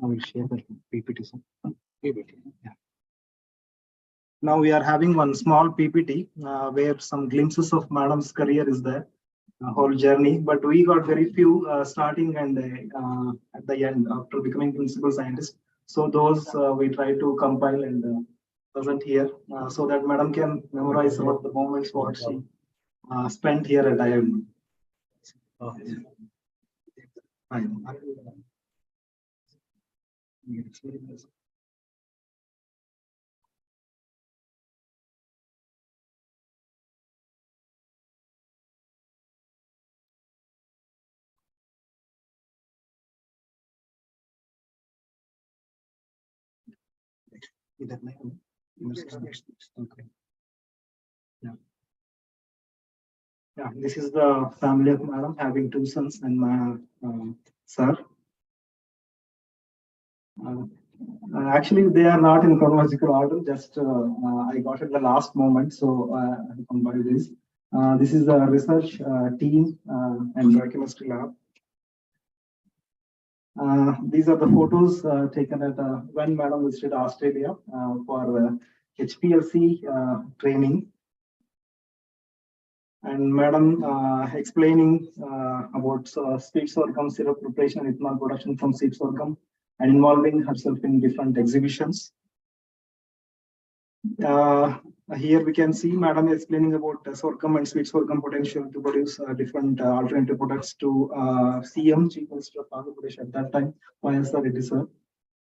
I will share the PPT. Yeah. Now we are having one small PPT where some glimpses of madam's career is there, whole journey. But we got very few starting and at the end after becoming principal scientist. So those we try to compile and present here so that madam can memorize some of the moments what she spent here at IIM. Okay. Yeah, this is the family of madam having two sons and my sir. Actually, they are not in chronological order. Just I got it the last moment, so I combined this. This is the research team and biochemistry lab. These are the photos taken at when madam visited Australia for HPLC training. And madam explaining about sweet sorghum syrup preparation and ethanol production from sweet sorghum and involving herself in different exhibitions. Here we can see madam explaining about sorghum and sweet sorghum potential to produce different alternative products to CM, Chief Minister of Andhra Pradesh at that time, YSR Reddy sir.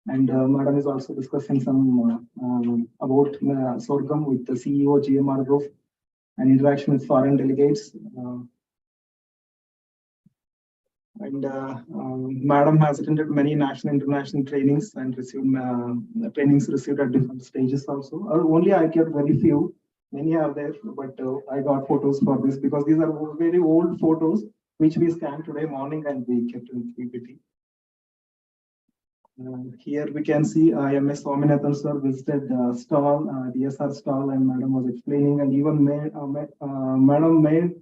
And madam is also discussing some about sorghum with the CEO, GMR Group, and interaction with foreign delegates. Madam has attended many national international trainings and received trainings received at different stages also. Only I kept very few. Many are there, but I got photos for this because these are very old photos which we scanned today morning and we kept in PPT. Here we can see MS Swaminathan sir visited stall, DSR stall, and madam was explaining, and even madam made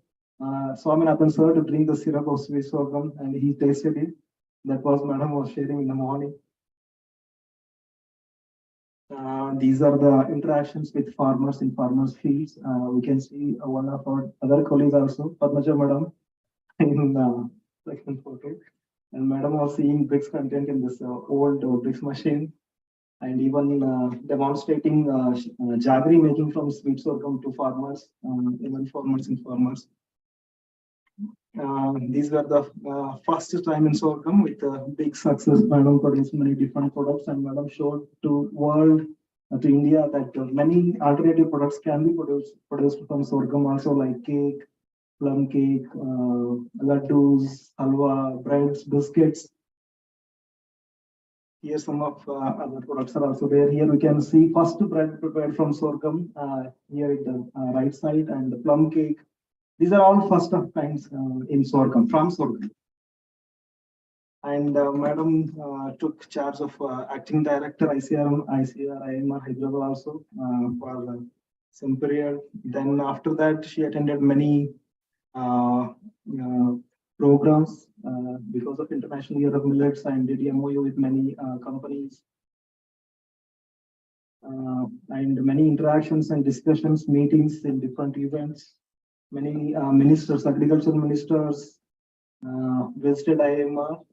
Swaminathan sir to drink the syrup of sweet sorghum, and he tasted it. That was madam was sharing in the morning. These are the interactions with farmers in farmers' fields. We can see one of our other colleagues also, Padmaja madam, in the second photo. And madam was seeing bricks content in this old bricks machine, and even demonstrating jaggery making from sweet sorghum to farmers, even farmers and farmers. These were the first time in sorghum with big success. Madam produced many different products, and madam showed to world, to India, that many alternative products can be produced from sorghum also, like cake, plum cake, laddus, halwa, breads, biscuits. Here some of other products are also there. Here we can see first bread prepared from sorghum, here at the right side, and the plum cake. These are all first of kinds in sorghum, from sorghum. And madam took charge of acting director, ICR, IMR Hyderabad also for some period. Then after that, she attended many programs because of International Year of Millets, and did MOU with many companies. And many interactions and discussions, meetings in different events. Many ministers, agricultural ministers visited IMR,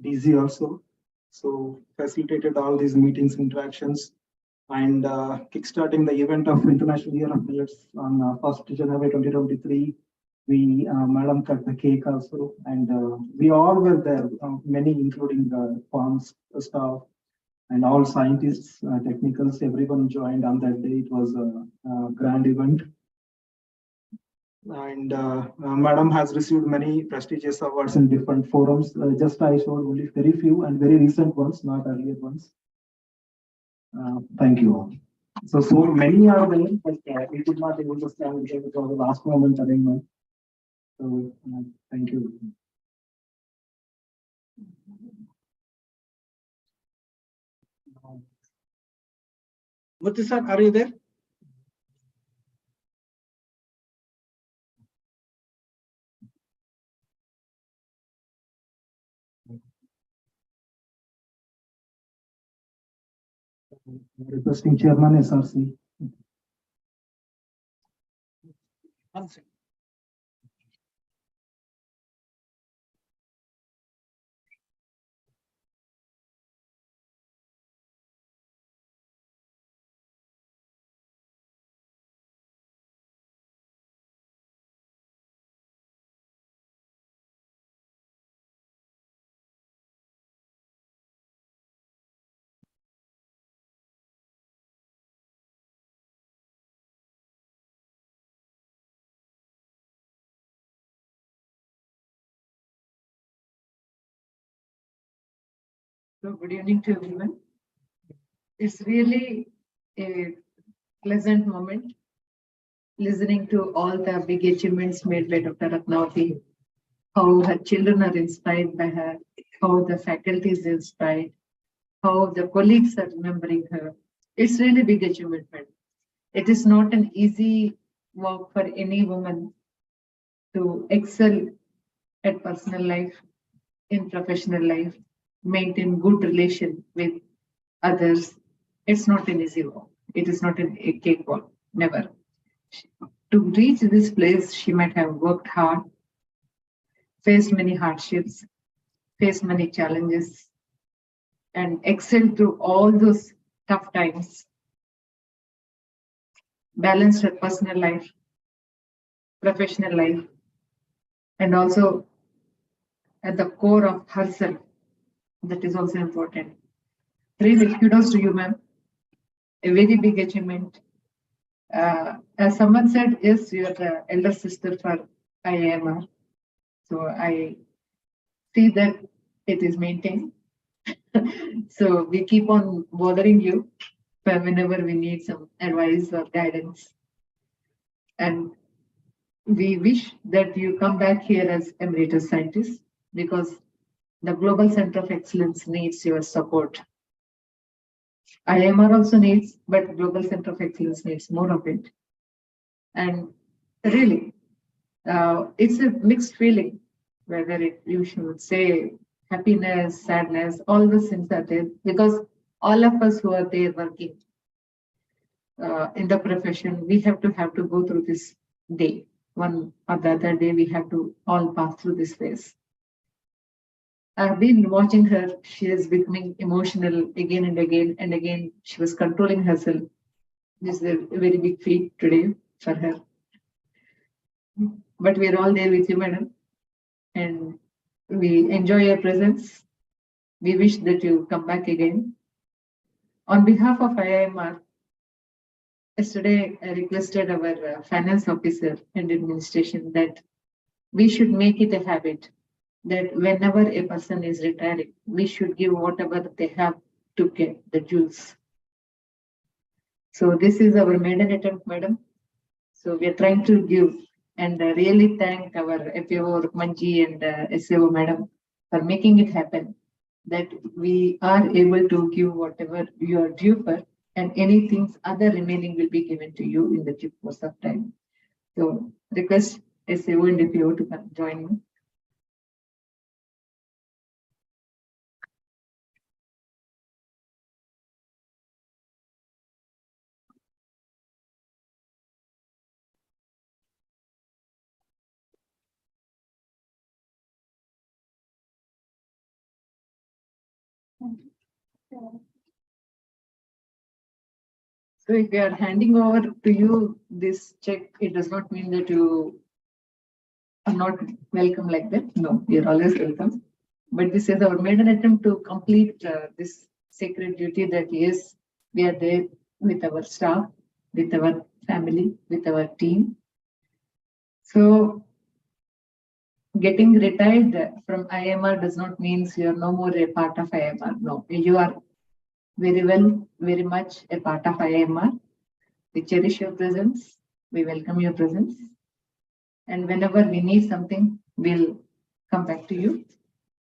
DZ also. So facilitated all these meetings, interactions, and kickstarting the event of International Year of Millets on 1st January 2023. We madam cut the cake also, and we all were there, many including the farms staff and all scientists, technicals, everyone joined on that day. It was a grand event. And madam has received many prestigious awards in different forums. Just I showed only very few and very recent ones, not earlier ones. Thank you all. So many are there, but we could not able to stand because it was the last moment arrangement. So thank you. Murthy sir, are you there? Requesting chairman SRC. One second. So good evening to everyone. It's really a pleasant moment listening to all the big achievements made by Dr. Ratnavathi, how her children are inspired by her, how the faculty is inspired, how the colleagues are remembering her. It's really big achievement. It is not an easy work for any woman to excel at personal life, in professional life, maintain good relation with others. It's not an easy work. It is not a cakewalk, never. To reach this place, she might have worked hard, faced many hardships, faced many challenges, and excelled through all those tough times, balanced her personal life, professional life, and also at the core of herself. That is also important. Really, kudos to you, ma'am. A very big achievement. As someone said, yes, you are the elder sister for IIMR. So I see that it is maintained. So we keep on bothering you whenever we need some advice or guidance. And we wish that you come back here as emeritus scientist, because the Global Center of Excellence needs your support. IIMR also needs, but Global Center of Excellence needs more of it. And really, it's a mixed feeling, whether you should say happiness, sadness, all those things are there, because all of us who are there working in the profession, we have to go through this day. One or the other day, we have to all pass through this phase. I've been watching her. She is becoming emotional again and again and again. She was controlling herself. This is a very big feat today for her. But we're all there with you, madam. And we enjoy your presence. We wish that you come back again. On behalf of IIMR, yesterday I requested our finance officer and administration that we should make it a habit that whenever a person is retiring, we should give whatever they have to get, the jewels. So this is our maiden attempt, madam. So we are trying to give, and really thank our FAO Rukmanji and SAO madam for making it happen, that we are able to give whatever you are due for, and anything other remaining will be given to you in the due course of time. So request SAO and FAO to join me. So if we are handing over to you this check, it does not mean that you are not welcome like that. No, we are always welcome. But this is our maiden attempt to complete this sacred duty, that yes, we are there with our staff, with our family, with our team. So getting retired from IIMR does not mean you are no more a part of IIMR. No, you are very much a part of IIMR. We cherish your presence. We welcome your presence. And whenever we need something, we'll come back to you,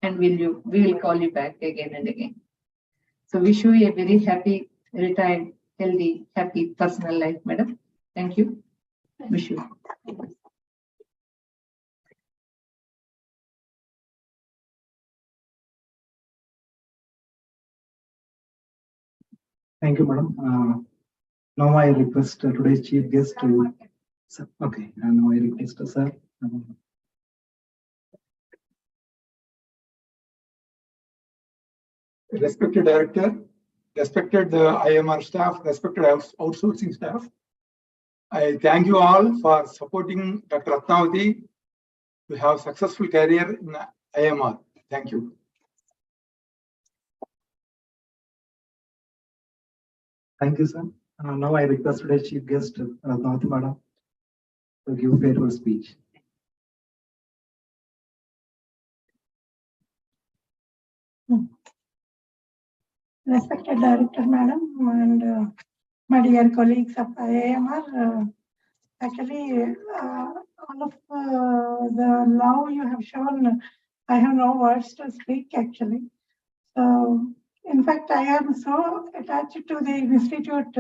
and we will call you back again and again. So wish you a very happy, retired, healthy, happy personal life, madam. Thank you. Wish you. Thank you, madam. Now I request today's chief guest to. Okay, and now I request sir. Respected director, respected IMR staff, respected outsourcing staff, I thank you all for supporting Dr. Ratnavathi to have successful career in IMR. Thank you. Thank you, sir. Now I request today's chief guest, Ratnavathi madam, to give a farewell speech. respected Director Madam, and my dear colleagues of IAMR. Actually, all of the love you have shown, I have no words to speak actually. So, in fact, I am so attached to the institute.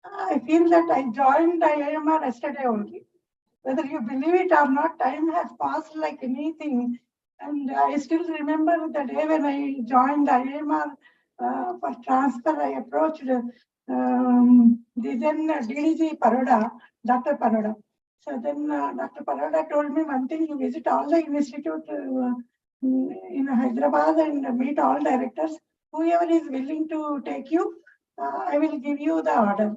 I feel that I joined IAMR yesterday only. Whether you believe it or not, time has passed like anything. And I still remember the day when I joined IAMR for transfer. I approached the then DDG Paroda, Dr. Paroda. So then Dr. Paroda told me one thing: you visit all the institute in Hyderabad and meet all directors. Whoever is willing to take you, I will give you the order.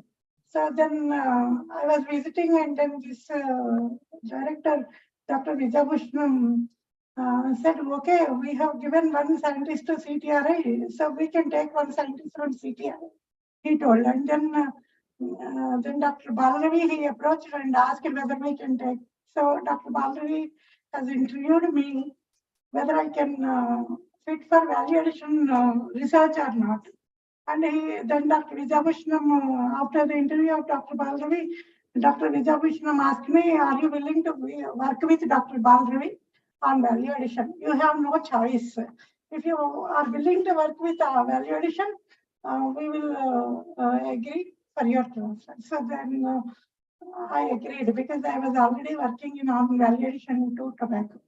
So then I was visiting, and then this director, Dr. Vijabhushnam, said, okay, we have given one scientist to CTRI, so we can take one scientist from CTRI, he told. And then Dr. Balravi, he approached and asked whether we can take. So Dr. Balravi has interviewed me whether I can fit for value addition research or not. And then Dr. Vijabhushnam, after the interview of Dr. Balravi, Dr. Vijabhushnam asked me, are you willing to work with Dr. Balravi on value addition? You have no choice. If you are willing to work with value addition, we will agree for your transfer. So then I agreed because I was already working on value addition to tobacco.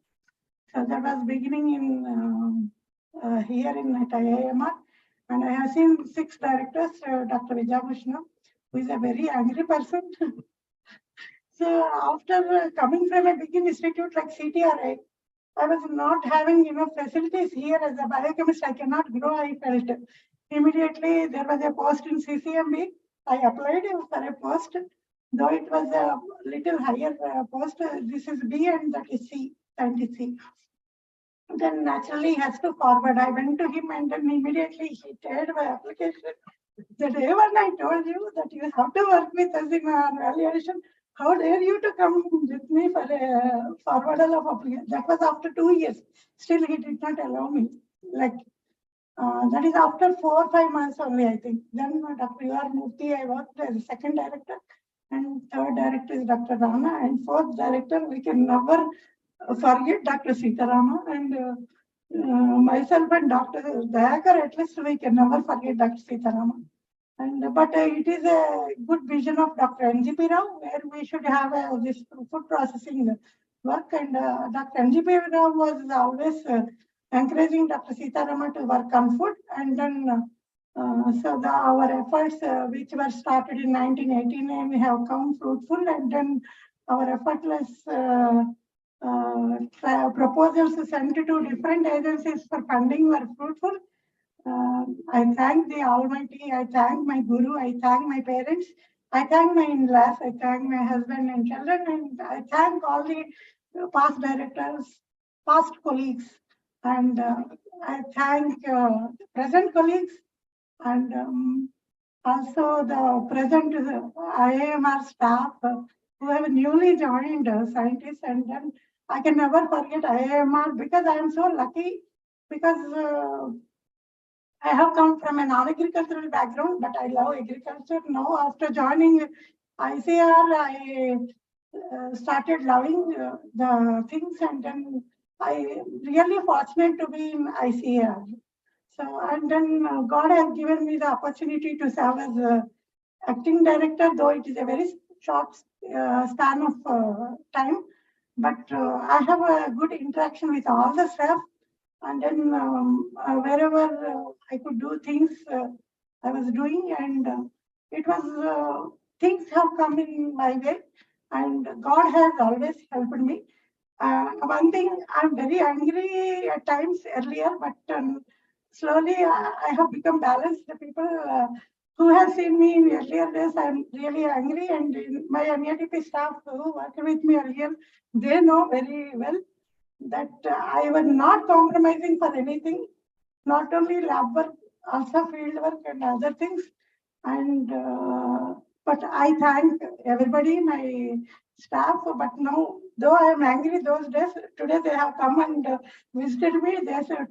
So that was beginning in here at IIMR. And I have seen 6 directors, Dr. Vijabhushnam, who is a very angry person. So after coming from a big institute like CTRI, I was not having enough facilities here as a biochemist. I cannot grow, I felt. Immediately there was a post in CCMB. I applied for a post, though it was a little higher post. This is B and that is C, and C. Then naturally he has to forward. I went to him and then immediately he teared my application. The day when I told you that you have to work with us in value addition, how dare you to come with me for a forwardal of application? That was after 2 years. Still he did not allow me. Like that is after 4 or 5 months only, I think. Then Dr. U.R. Murthy, I worked as second director, and third director is Dr. Rana, and fourth director we can never forget Dr. Sitarama, and myself and Dr. Dayakar, at least we can never forget Dr. Sitarama. And but it is a good vision of Dr. NGP Rao, where we should have this food processing work, and Dr. NGP Rao was always encouraging Dr. Sitarama to work on food, and then so our efforts which were started in 1989 have come fruitful, and then our effortless proposals sent to different agencies for funding were fruitful. I thank the Almighty, I thank my Guru, I thank my parents, I thank my in-laws, I thank my husband and children, and I thank all the past directors, past colleagues, and I thank present colleagues, and also the present IAMR staff who have newly joined scientists, and then I can never forget IAMR because I am so lucky, because I have come from a non-agricultural background, but I love agriculture. Now, after joining ICR, I started loving the things, and then I really fortunate to be in ICR. So, and then God has given me the opportunity to serve as acting director, though it is a very short span of time. But I have a good interaction with all the staff. And then wherever I could do things, I was doing, and it was things have come in my way, and God has always helped me. One thing, I'm very angry at times earlier, but slowly I have become balanced. The people who have seen me in earlier days, I'm really angry, and my NATP staff who worked with me earlier, they know very well that I was not compromising for anything, not only lab work, also field work and other things. And But I thank everybody, my staff, but now, though I am angry those days, today they have come and visited me. They said,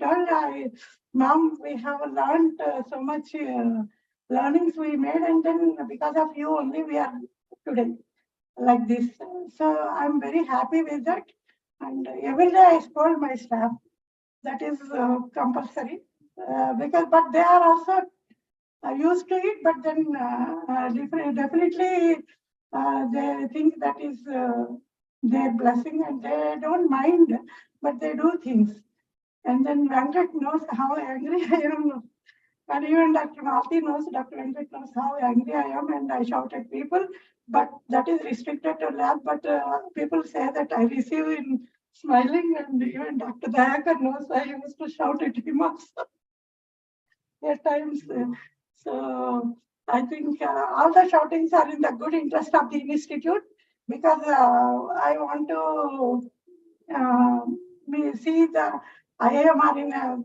Ma'am, we have learned so much learnings we made, and then because of you only we are today like this. So I'm very happy with that. And every day I scold my staff. That is compulsory because, but they are also used to it, but then definitely they think that is their blessing and they don't mind, but they do things. And then Venkat knows how angry I am. And even Dr. Malti knows, Dr. Venkat knows how angry I am and I shout at people. But that is restricted to lab. But people say that I receive in smiling, and even Dr. Dayakar knows I used to shout at him also at times. So I think all the shoutings are in the good interest of the institute, because I want to see the IAMR in a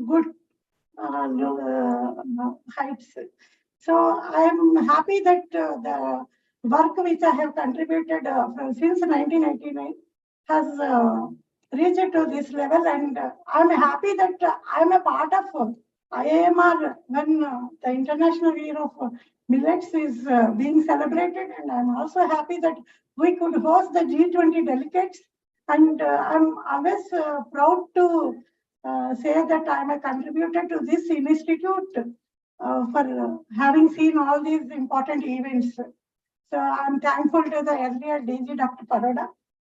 good heights. So I am happy that the work which I have contributed since 1999 has reached to this level, and I'm happy that I'm a part of IAMR when the International Year of Millets is being celebrated, and I'm also happy that we could host the G20 delegates, and I'm always proud to say that I'm a contributor to this institute for having seen all these important events. So I'm thankful to the earlier DG, Dr. Paroda,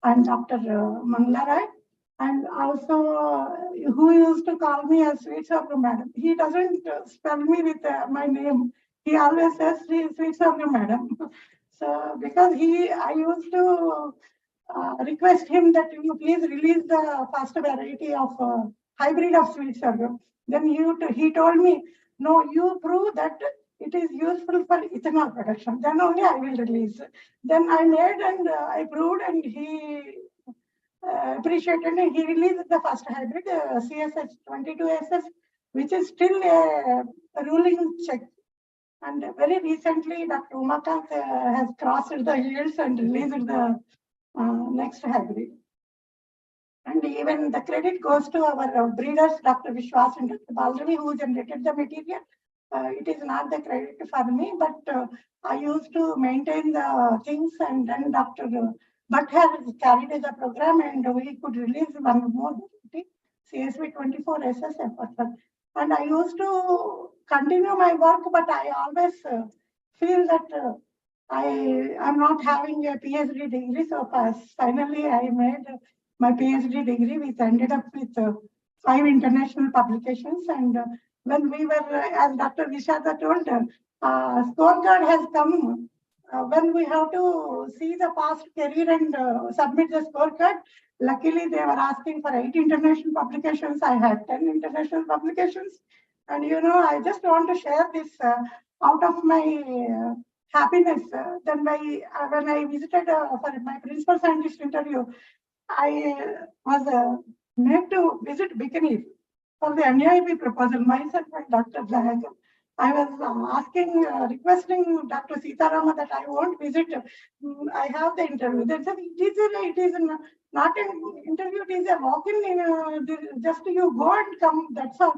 and Dr. Manglarai, and also who used to call me as Sweet Sabru Madam. He doesn't spell me with my name. He always says Sweet Sabru Madam. So because I used to request him that you please release the first variety of hybrid of sweet sorghum. Then he told me, no, you prove that it is useful for ethanol production. Then only I will release. Then I made and I proved, and he appreciated, and he released the first hybrid CSS 22SS, which is still a ruling check. And very recently, Dr. Umakant has crossed the yields and released the next hybrid. And even the credit goes to our breeders, Dr. Vishwas and Dr. Balravi, who generated the material. It is not the credit for me, but I used to maintain the things, and then Dr. Bhatt has carried the program, and we could release one more CSV 24SS effort. And I used to continue my work, but I always feel that I am not having a PhD degree. So finally, I made my PhD degree, which ended up with 5 international publications. And when we were, as Dr. Vishada told, scorecard has come. When we have to see the past career and submit the scorecard, luckily they were asking for 8 international publications. I had 10 international publications. And I just want to share this out of my happiness. Then when I visited for my principal scientist interview, I was made to visit Bikaner for the NIIP proposal, myself and Dr. Jayakar. I was requesting Dr. Sitharama that I won't visit. I have the interview. They said, it is not an interview, it is a walk-in. Just you go and come, that's all.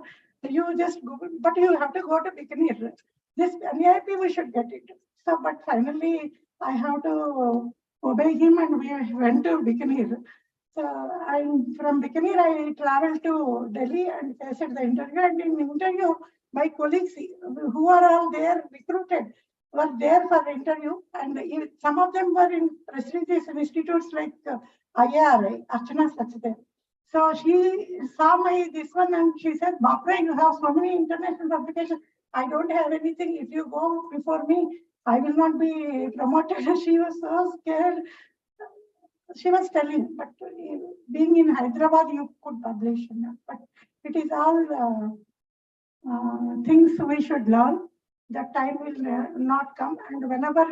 You just go, but you have to go to Bikaner. This NIIP, we should get it. So, but finally, I have to obey him, and we went to Bikaner. So, from Bikaner, I traveled to Delhi and faced the interview. And in the interview, my colleagues who are all there recruited were there for the interview. And some of them were in prestigious institutes like IARI, Archana Sachdev. So she saw this one and she said, Bapra, you have so many international publications. I don't have anything. If you go before me, I will not be promoted. She was so scared. She was telling, but being in Hyderabad, you could publish. But it is all things we should learn. That time will not come. And whenever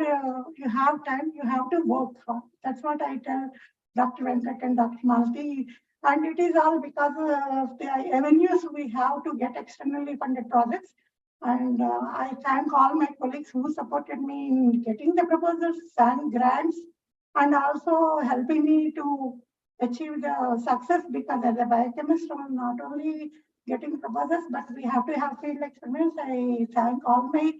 you have time, you have to work for. That's what I tell Dr. Venkat and Dr. Malti. And it is all because of the avenues we have to get externally funded projects. And I thank all my colleagues who supported me in getting the proposals and grants, and also helping me to achieve the success, because as a biochemist, I'm not only getting proposals, but we have to have field experiments. I thank all my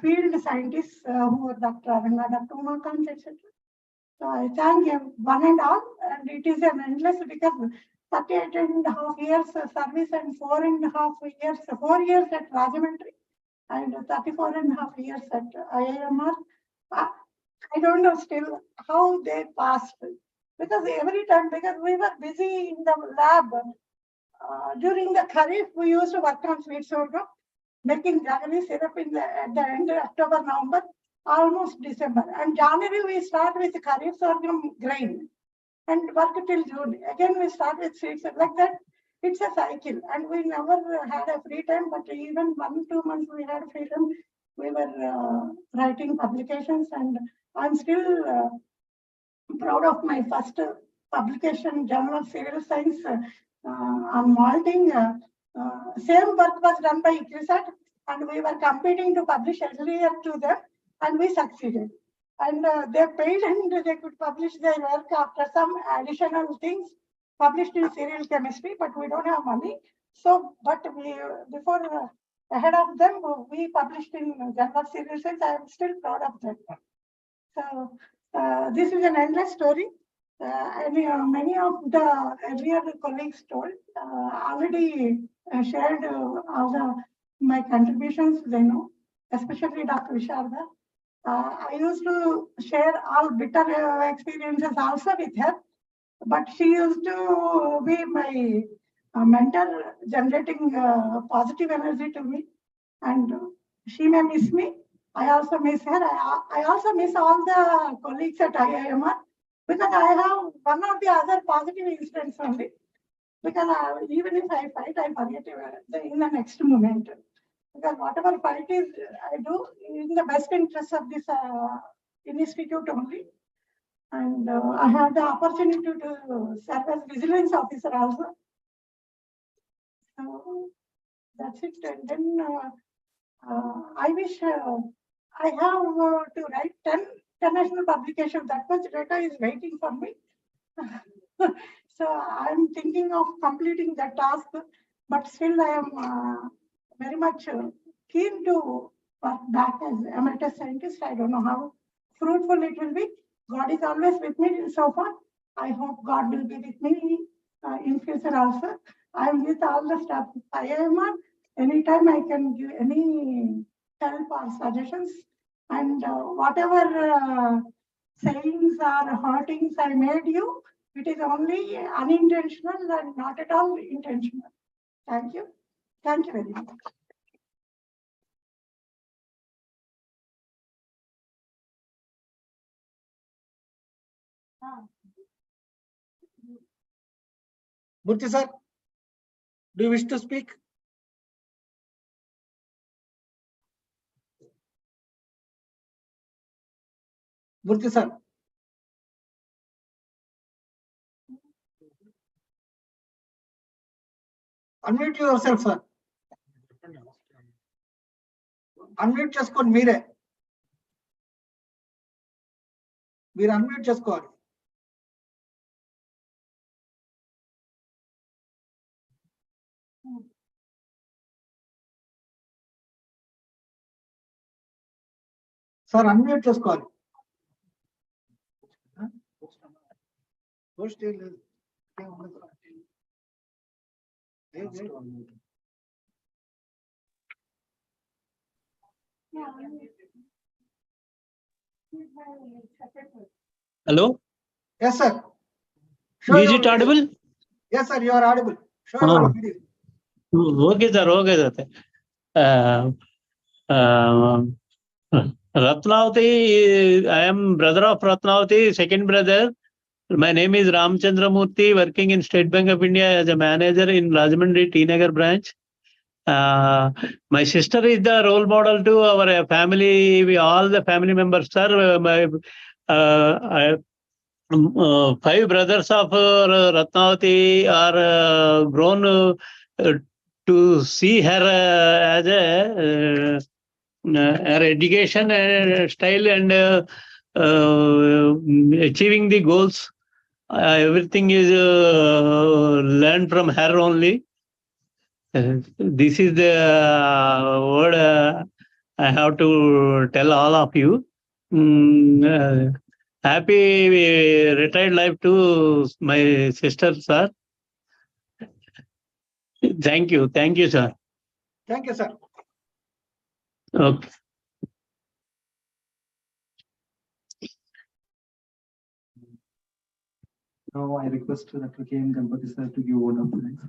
field scientists who are Dr. Aranga, Dr. Umakant, etc. So I thank one and all, and it is an endless, because 38.5 years service and 4 years at Rajahmundry and 34.5 years at IIMR. I don't know still how they passed, because every time, because we were busy in the lab. During the Kharif, we used to work on sweet sorghum, making jaggery syrup at the end of October, November, almost December. And January, we start with Kharif sorghum grain and work till June. Again, we start with seeds like that. It's a cycle, and we never had a free time, but even 1-2 months we had free time. We were writing publications, and I'm still proud of my first publication, Journal of Civil Science on malting. Same work was done by ICRISAT, and we were competing to publish earlier to them, and we succeeded. And they paid, and they could publish their work after some additional things published in serial chemistry, but we don't have money. So, but we, before ahead of them, we published in Journal of Serial Science. I am still proud of that. So, this is an endless story. And many of the earlier colleagues told, already shared all my contributions, they know, especially Dr. Visharda. I used to share all bitter experiences also with her, but she used to be my mentor, generating positive energy to me. And she may miss me. I also miss her. I also miss all the colleagues at IIMR, because I have one or the other positive incidents only. Because even if I fight, I forget in the next moment. Because whatever fight is, I do in the best interest of this institute only. And I had the opportunity to serve as vigilance officer also. So that's it. And then I wish I have to write 10 international publications. That much data is waiting for me. So I'm thinking of completing that task, but still I am very much keen to work back as emeritus scientist. I don't know how fruitful it will be. God is always with me so far. I hope God will be with me in future also. I'm with all the staff of IIMR. Anytime I can give any help or suggestions, and whatever sayings or hurtings I made you, it is only unintentional and not at all intentional. Thank you. Thank you very much. Murthy sir, do you wish to speak? Murthy sir. Unmute yourself, sir. Unmute చేసుకోండి మీరే. మీరు unmute చేసుకోవాలి. Sir unmute చేసుకోవాలి. Post ఏం లేదు. Hello? Yes, sir. Is it audible? Yes, sir, you are audible. Okay, sir. Okay, sir. Ratnavathi, I am brother of Ratnavathi, second brother. My name is Ramchandra Murthy, working in State Bank of India as a manager in Rajahmundry T Nagar branch. My sister is the role model to our family. We all the family members, sir. My 5 brothers of Ratnavathi are grown to see her as a her education style and achieving the goals. Everything is learned from her only. This is the word I have to tell all of you. Happy retired life to my sister, sir. Thank you, sir. Thank you, sir. Okay. Now I request Dr. K.M. Ganpati sir to give word of thanks.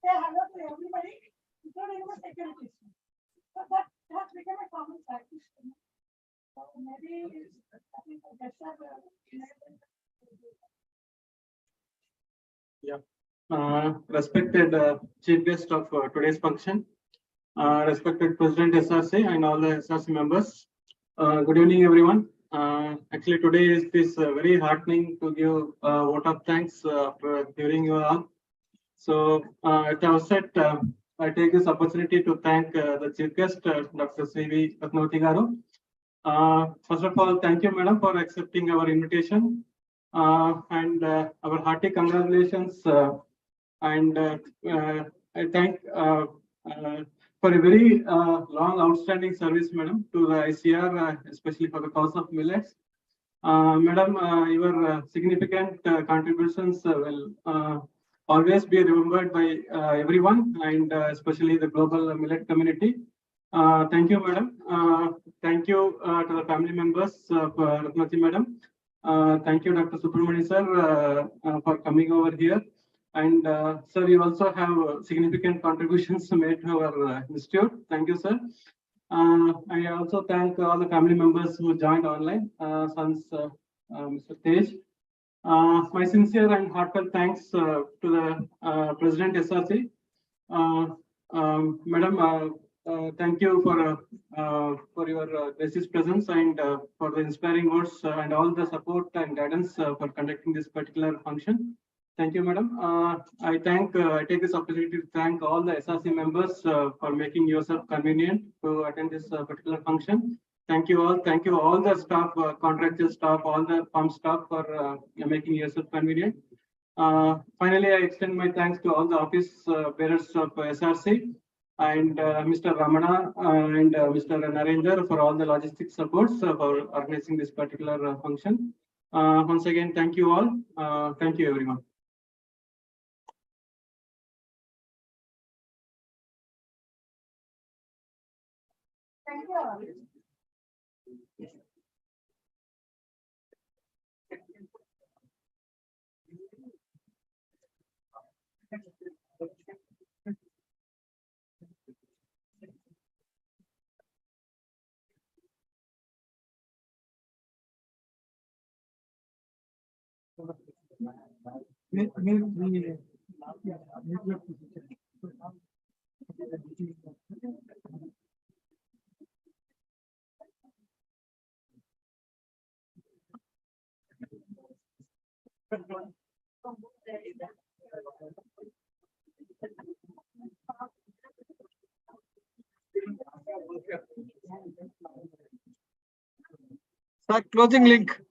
Say hello to everybody, including the security. So that has become a common practice. So maybe I think that's Respected chief guest of today's function, respected President SRC and all the SRC members. Good evening, everyone. Actually, today is this very heartening to give vote of thanks for hearing you all. So at the outset, I take this opportunity to thank the chief guest, Dr. C.V. Ratnavathi Garu. First of all, thank you, madam, for accepting our invitation and our hearty congratulations. And I thank for a very long outstanding service, madam, to the ICR, especially for the cause of millets. Madam, your significant contributions will always be remembered by everyone, and especially the global millet community. Thank you, madam. Thank you to the family members of Ratnavathi madam. Thank you, Dr. Subramani sir, for coming over here. And sir, you also have significant contributions made to our institute. Thank you, sir. I also thank all the family members who joined online, sons Mr. Tej. My sincere and heartfelt thanks to the President SRC. Madam, thank you for your gracious presence and for the inspiring words and all the support and guidance for conducting this particular function. Thank you, madam. I take this opportunity to thank all the SRC members for making yourself convenient to attend this particular function. Thank you all. Thank you all the staff, contractual staff, all the farm staff for making yourself convenient. Finally, I extend my thanks to all the office bearers of SRC and Mr. Ramana and Mr. Narendra for all the logistics supports for organizing this particular function. Once again, thank you all. Thank you, everyone. Thank you. Sir, closing link.